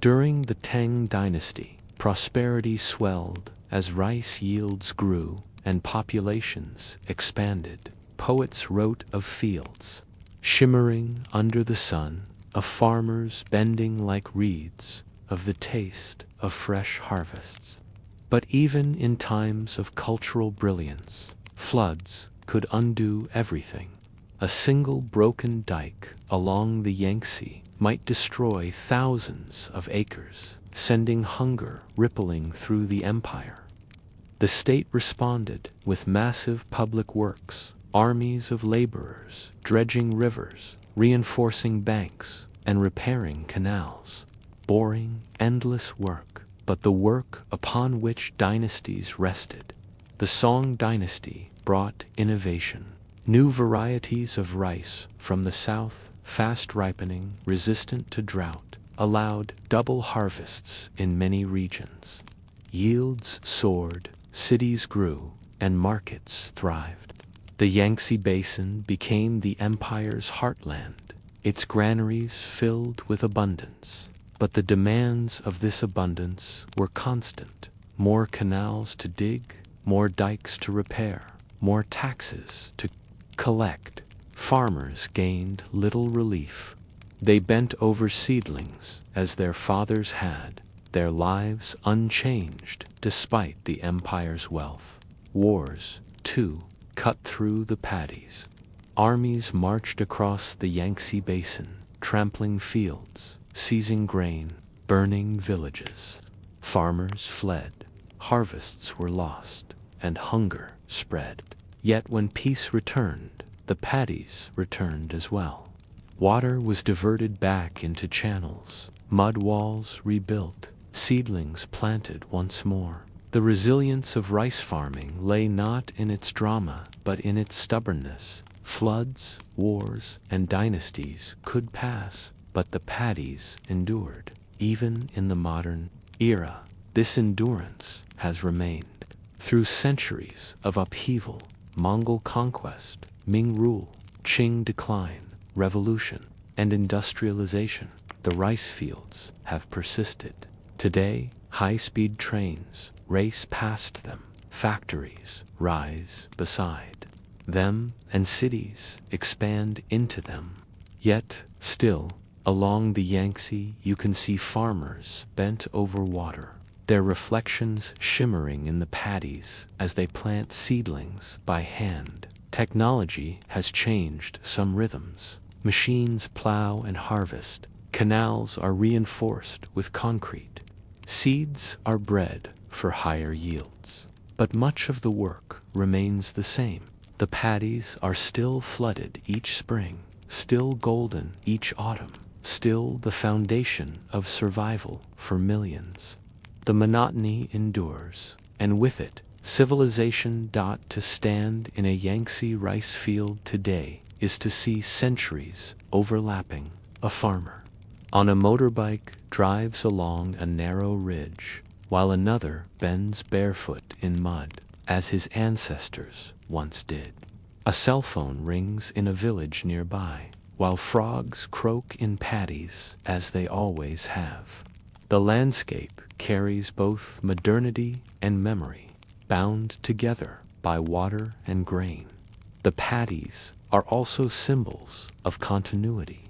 During the Tang dynasty, prosperity swelled as rice yields grew and populations expanded. Poets wrote of fields shimmering under the sun, of farmers bending like reeds, of the taste of fresh harvests. But even in times of cultural brilliance, floods could undo everything. A single broken dike along the Yangtze might destroy thousands of acres, sending hunger rippling through the empire. The state responded with massive public works, armies of laborers dredging rivers, reinforcing banks, and repairing canals. Boring, endless work, but the work upon which dynasties rested. The Song dynasty brought innovation. New varieties of rice from the south, fast ripening, resistant to drought, allowed double harvests in many regions. Yields soared, cities grew, and markets thrived. The Yangtze Basin became the empire's heartland, its granaries filled with abundance. But the demands of this abundance were constant. More canals to dig, more dikes to repair, more taxes to collect. Farmers gained little relief. They bent over seedlings as their fathers had, their lives unchanged despite the empire's wealth. Wars, too, cut through the paddies. Armies marched across the Yangtze Basin, trampling fields, seizing grain, burning villages. Farmers fled, harvests were lost, and hunger spread. Yet when peace returned, the paddies returned as well. Water was diverted back into channels, mud walls rebuilt, seedlings planted once more. The resilience of rice farming lay not in its drama, but in its stubbornness. Floods, wars, and dynasties could pass, but the paddies endured. Even in the modern era, this endurance has remained. Through centuries of upheaval, Mongol conquest, Ming rule, Qing decline, revolution, and industrialization, the rice fields have persisted. Today, high-speed trains race past them, factories rise beside them, and cities expand into them. Yet, still, Along the Yangtze, you can see farmers bent over water, their reflections shimmering in the paddies as they plant seedlings by hand. Technology has changed some rhythms. Machines plow and harvest. Canals are reinforced with concrete. Seeds are bred for higher yields. But much of the work remains the same. The paddies are still flooded each spring, still golden each autumn, still the foundation of survival for millions. The monotony endures, and with it, civilization. To stand in a Yangtze rice field today is to see centuries overlapping. A farmer on a motorbike drives along a narrow ridge, while another bends barefoot in mud, as his ancestors once did. A cell phone rings in a village nearby, while frogs croak in paddies as they always have. The landscape carries both modernity and memory, bound together by water and grain. The paddies are also symbols of continuity.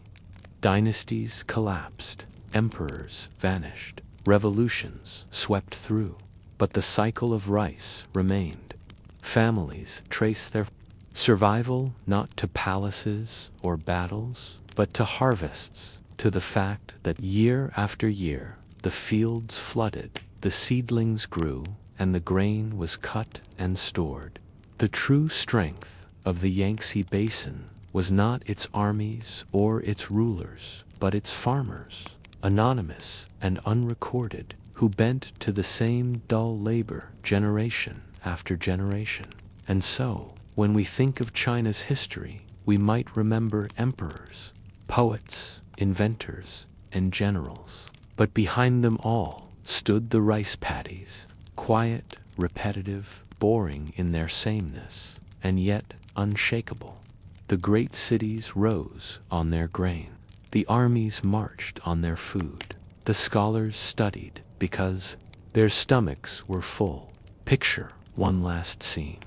Dynasties collapsed, emperors vanished, revolutions swept through, but the cycle of rice remained. Families trace their survival not to palaces or battles, but to harvests, to the fact that year after year the fields flooded, the seedlings grew, and the grain was cut and stored. The true strength of the Yangtze Basin was not its armies or its rulers, but its farmers, anonymous and unrecorded, who bent to the same dull labor generation after generation. And so, when we think of China's history, we might remember emperors, poets, inventors, and generals. But behind them all stood the rice paddies, quiet, repetitive, boring in their sameness, and yet unshakable. The great cities rose on their grain. The armies marched on their food. The scholars studied because their stomachs were full. Picture one last scene.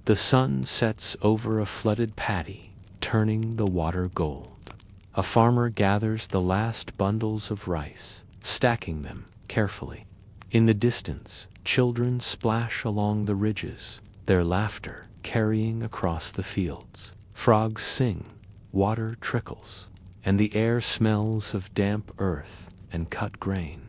The sun sets over a flooded paddy, turning the water gold. A farmer gathers the last bundles of rice, stacking them carefully. In the distance, children splash along the ridges, their laughter carrying across the fields. Frogs sing, water trickles, and the air smells of damp earth and cut grain.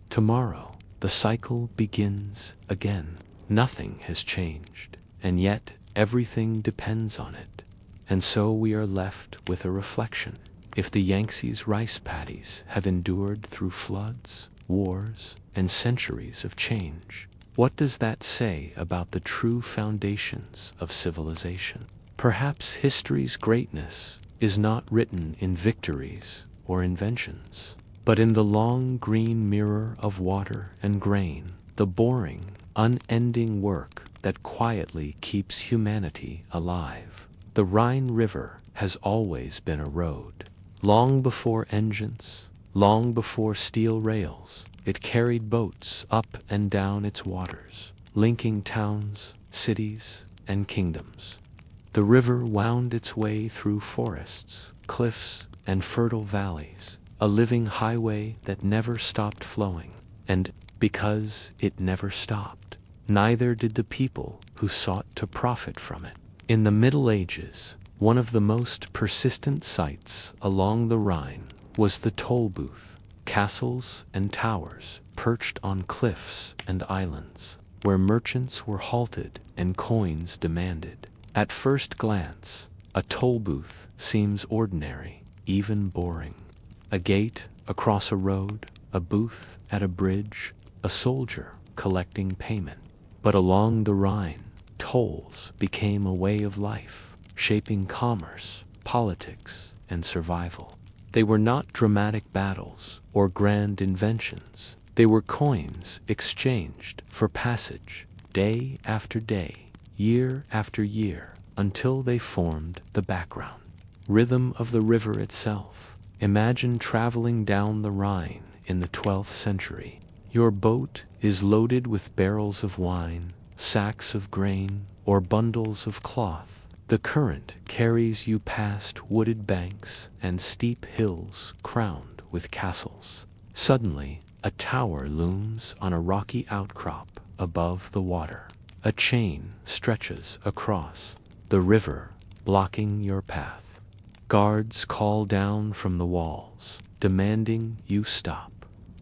Tomorrow, the cycle begins again. Nothing has changed, and yet everything depends on it. And so we are left with a reflection. If the Yangtze's rice paddies have endured through floods, wars, and centuries of change, what does that say about the true foundations of civilization? Perhaps history's greatness is not written in victories or inventions, but in the long green mirror of water and grain, the boring, unending work that quietly keeps humanity alive. The Rhine River has always been a road. Long before engines, long before steel rails, it carried boats up and down its waters, linking towns, cities, and kingdoms. The river wound its way through forests, cliffs, and fertile valleys, a living highway that never stopped flowing. And because it never stopped, neither did the people who sought to profit from it. In the Middle Ages, one of the most persistent sights along the Rhine was the toll booth, castles and towers perched on cliffs and islands, where merchants were halted and coins demanded. At first glance, a toll booth seems ordinary, even boring. A gate across a road, a booth at a bridge, a soldier collecting payment. But along the Rhine, tolls became a way of life, shaping commerce, politics, and survival. They were not dramatic battles or grand inventions. They were coins exchanged for passage, day after day, year after year, until they formed the background. Rhythm of the river itself. Imagine traveling down the Rhine in the 12th century. Your boat is loaded with barrels of wine, sacks of grain, or bundles of cloth, The current carries you past wooded banks and steep hills crowned with castles. Suddenly, a tower looms on a rocky outcrop above the water. A chain stretches across the river, blocking your path. Guards call down from the walls, demanding you stop.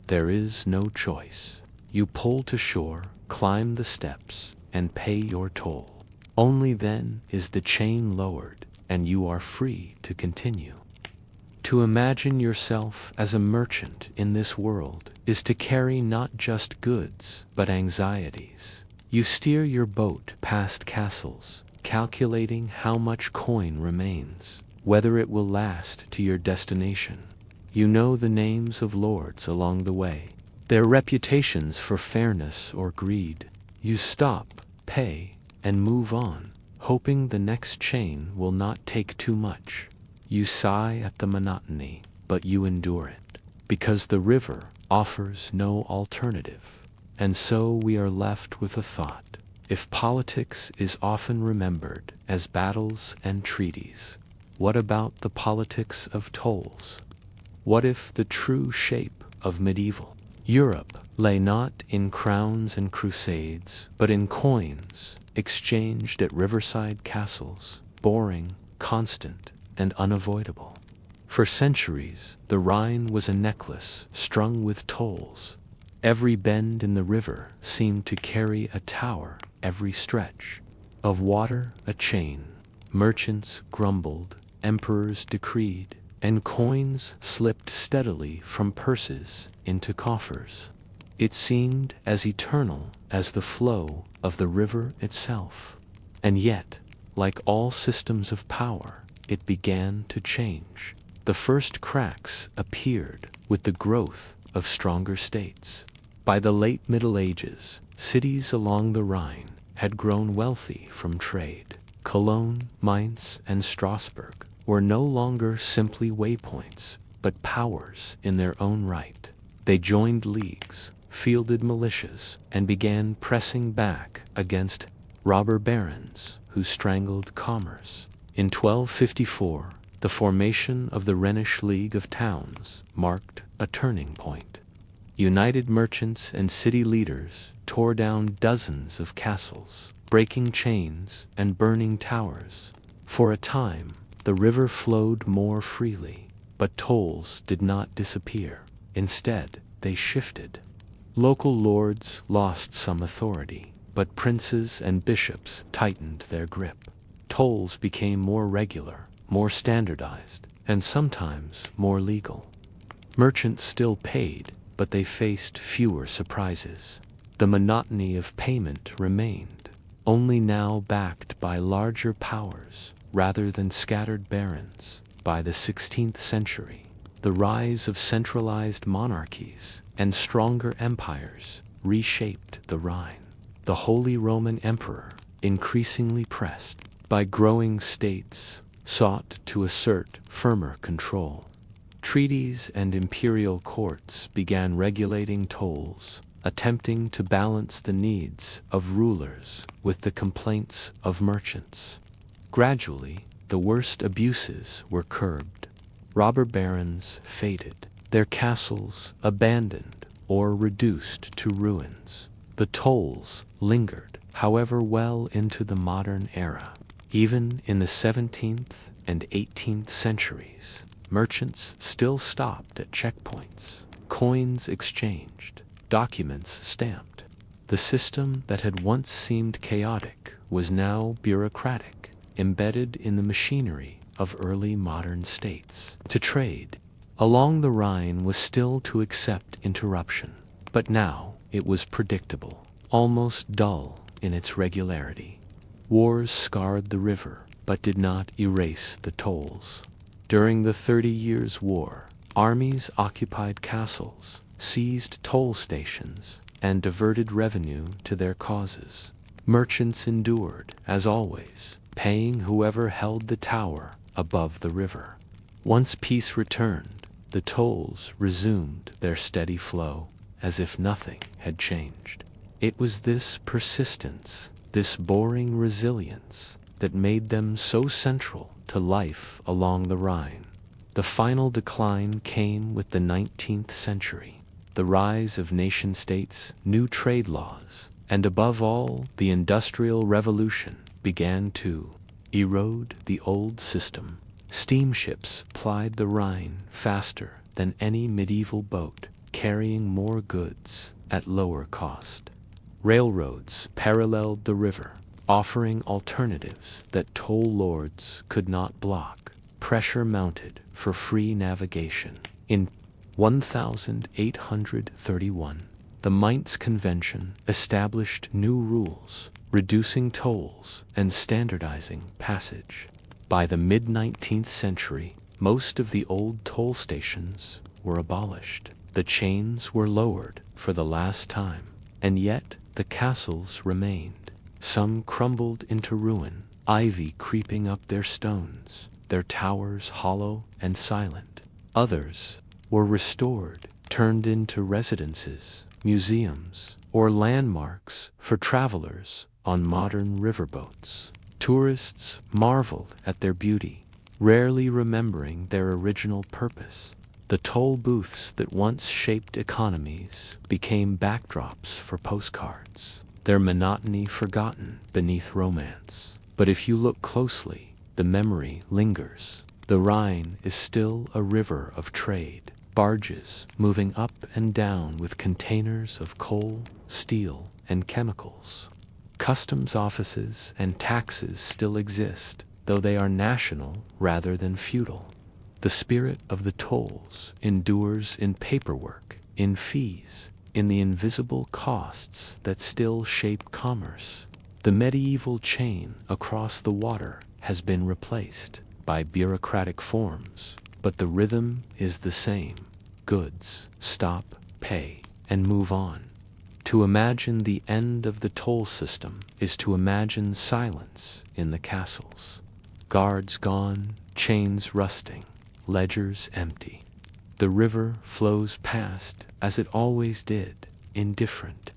There is no choice. You pull to shore, climb the steps, and pay your toll. Only then is the chain lowered, and you are free to continue. To imagine yourself as a merchant in this world is to carry not just goods, but anxieties. You steer your boat past castles, calculating how much coin remains, whether it will last to your destination. You know the names of lords along the way, their reputations for fairness or greed. You stop, pay, and move on, hoping the next chain will not take too much. You sigh at the monotony, but you endure it, because the river offers no alternative. And so we are left with a thought. If politics is often remembered as battles and treaties, what about the politics of tolls? What if the true shape of medieval Europe lay not in crowns and crusades, but in coins exchanged at riverside castles, boring, constant, and unavoidable? For centuries, the Rhine was a necklace strung with tolls. Every bend in the river seemed to carry a tower, every stretch of water a chain. Merchants grumbled, emperors decreed, and coins slipped steadily from purses into coffers. It seemed as eternal as the flow of the river itself. And yet, like all systems of power, it began to change. The first cracks appeared with the growth of stronger states. By the late Middle Ages, cities along the Rhine had grown wealthy from trade. Cologne, Mainz, and Strasbourg were no longer simply waypoints, but powers in their own right. They joined leagues, fielded militias, and began pressing back against robber barons who strangled commerce. In 1254, the formation of the Rhenish League of Towns marked a turning point. United merchants and city leaders tore down dozens of castles, breaking chains and burning towers. For a time, the river flowed more freely, but tolls did not disappear. Instead, they shifted. Local lords lost some authority, but princes and bishops tightened their grip. Tolls became more regular, more standardized, and sometimes more legal. Merchants still paid, but they faced fewer surprises. The monotony of payment remained, only now backed by larger powers rather than scattered barons. By the 16th century, the rise of centralized monarchies and stronger empires reshaped the Rhine. The Holy Roman Emperor, increasingly pressed by growing states, sought to assert firmer control. Treaties and imperial courts began regulating tolls, attempting to balance the needs of rulers with the complaints of merchants. Gradually, the worst abuses were curbed. Robber barons faded, their castles abandoned or reduced to ruins. The tolls lingered, however, well into the modern era. Even in the 17th and 18th centuries, merchants still stopped at checkpoints, coins exchanged, documents stamped. The system that had once seemed chaotic was now bureaucratic, embedded in the machinery of early modern states. To trade along the Rhine was still to accept interruption, but now it was predictable, almost dull in its regularity. Wars scarred the river, but did not erase the tolls. During the 30 Years' War, armies occupied castles, seized toll stations, and diverted revenue to their causes. Merchants endured, as always, paying whoever held the tower above the river. Once peace returned, the tolls resumed their steady flow, as if nothing had changed. It was this persistence, this boring resilience, that made them so central to life along the Rhine. The final decline came with the 19th century, the rise of nation-states, new trade laws, and above all, the Industrial Revolution began to erode the old system. Steamships plied the Rhine faster than any medieval boat, carrying more goods at lower cost. Railroads paralleled the river, offering alternatives that toll lords could not block. Pressure mounted for free navigation. In 1831, the Mainz Convention established new rules, reducing tolls and standardizing passage. By the mid-19th century, most of the old toll stations were abolished. The chains were lowered for the last time, and yet the castles remained. Some crumbled into ruin, ivy creeping up their stones, their towers hollow and silent. Others were restored, turned into residences, museums, or landmarks for travelers on modern riverboats. Tourists marveled at their beauty, rarely remembering their original purpose. The toll booths that once shaped economies became backdrops for postcards, their monotony forgotten beneath romance. But if you look closely, the memory lingers. The Rhine is still a river of trade, barges moving up and down with containers of coal, steel, and chemicals. Customs offices and taxes still exist, though they are national rather than feudal. The spirit of the tolls endures in paperwork, in fees, in the invisible costs that still shape commerce. The medieval chain across the water has been replaced by bureaucratic forms, but the rhythm is the same. Goods, stop, pay, and move on. To imagine the end of the toll system is to imagine silence in the castles. Guards gone, chains rusting, ledgers empty. The river flows past as it always did, indifferent.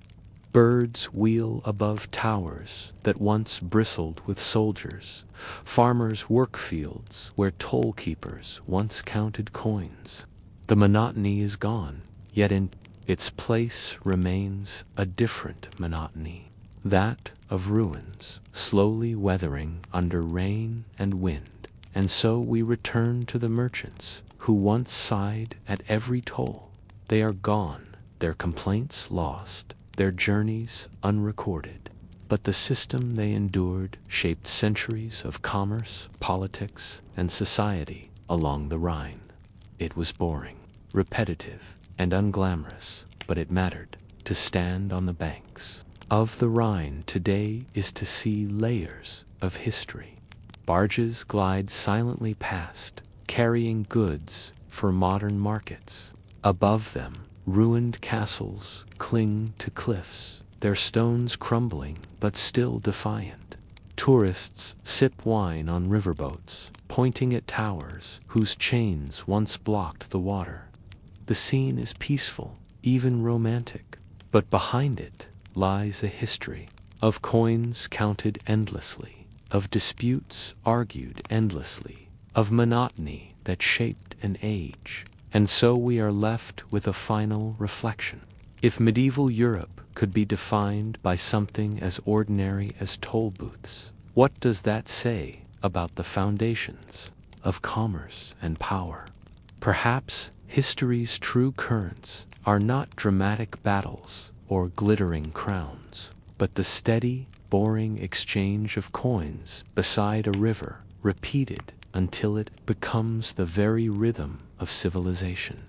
Birds wheel above towers that once bristled with soldiers. Farmers work fields where toll keepers once counted coins. The monotony is gone, yet in its place remains a different monotony, that of ruins, slowly weathering under rain and wind. And so we return to the merchants who once sighed at every toll. They are gone, their complaints lost, their journeys unrecorded. But the system they endured shaped centuries of commerce, politics, and society along the Rhine. It was boring, repetitive, and unglamorous, but it mattered. To stand on the banks of the Rhine today is to see layers of history. Barges glide silently past, carrying goods for modern markets. Above them, ruined castles cling to cliffs, their stones crumbling but still defiant. Tourists sip wine on riverboats, pointing at towers whose chains once blocked the water. The scene is peaceful, even romantic, but behind it lies a history of coins counted endlessly, of disputes argued endlessly, of monotony that shaped an age. And so we are left with a final reflection. If medieval Europe could be defined by something as ordinary as toll booths, what does that say about the foundations of commerce and power? Perhaps history's true currents are not dramatic battles or glittering crowns, but the steady, boring exchange of coins beside a river, repeated until it becomes the very rhythm of civilization.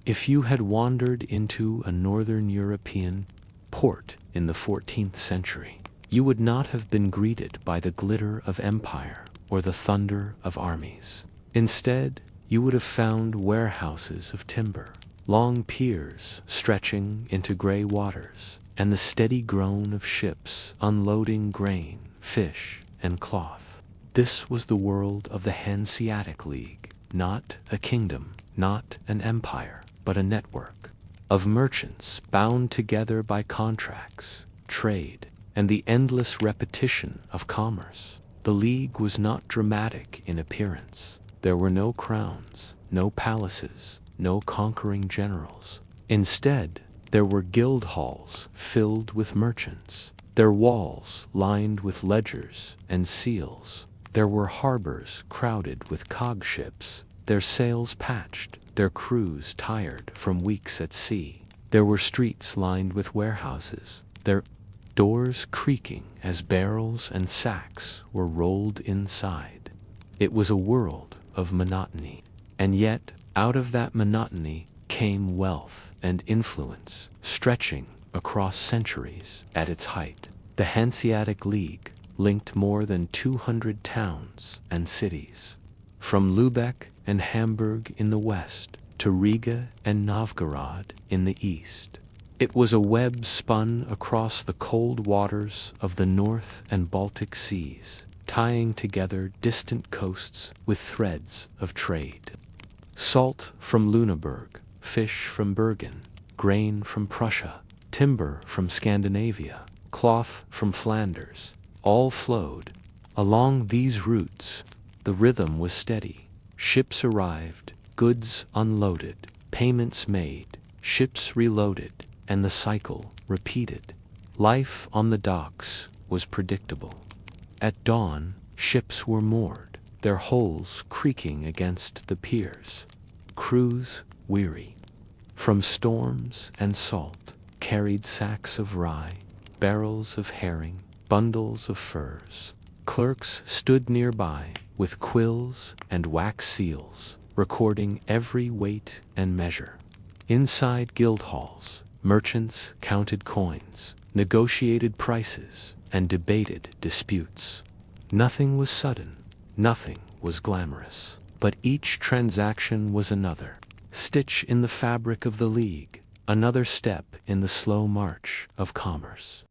If you had wandered into a northern European port in the 14th century, you would not have been greeted by the glitter of empire or the thunder of armies. Instead, you would have found warehouses of timber, long piers stretching into gray waters, and the steady groan of ships unloading grain, fish, and cloth. This was the world of the Hanseatic League, not a kingdom, not an empire, but a network of merchants bound together by contracts, trade, and the endless repetition of commerce. The league was not dramatic in appearance. There were no crowns, no palaces, no conquering generals. Instead, there were guild halls filled with merchants, their walls lined with ledgers and seals. There were harbors crowded with cog ships, their sails patched, their crews tired from weeks at sea. There were streets lined with warehouses, their doors creaking as barrels and sacks were rolled inside. It was a world of monotony. And yet, out of that monotony came wealth and influence, stretching across centuries. At its height, the Hanseatic League linked more than 200 towns and cities. From Lübeck and Hamburg in the west to Riga and Novgorod in the east. It was a web spun across the cold waters of the North and Baltic seas, tying together distant coasts with threads of trade. Salt from Lüneburg, fish from Bergen, grain from Prussia, timber from Scandinavia, cloth from Flanders, all flowed. Along these routes, the rhythm was steady. Ships arrived, goods unloaded, payments made, ships reloaded, and the cycle repeated. Life on the docks was predictable. At dawn, ships were moored, their hulls creaking against the piers. Crews weary from storms and salt, carried sacks of rye, barrels of herring, bundles of furs. Clerks stood nearby with quills and wax seals, recording every weight and measure. Inside guild halls, merchants counted coins, negotiated prices, and debated disputes. Nothing was sudden, nothing was glamorous, but each transaction was another stitch in the fabric of the league, another step in the slow march of commerce.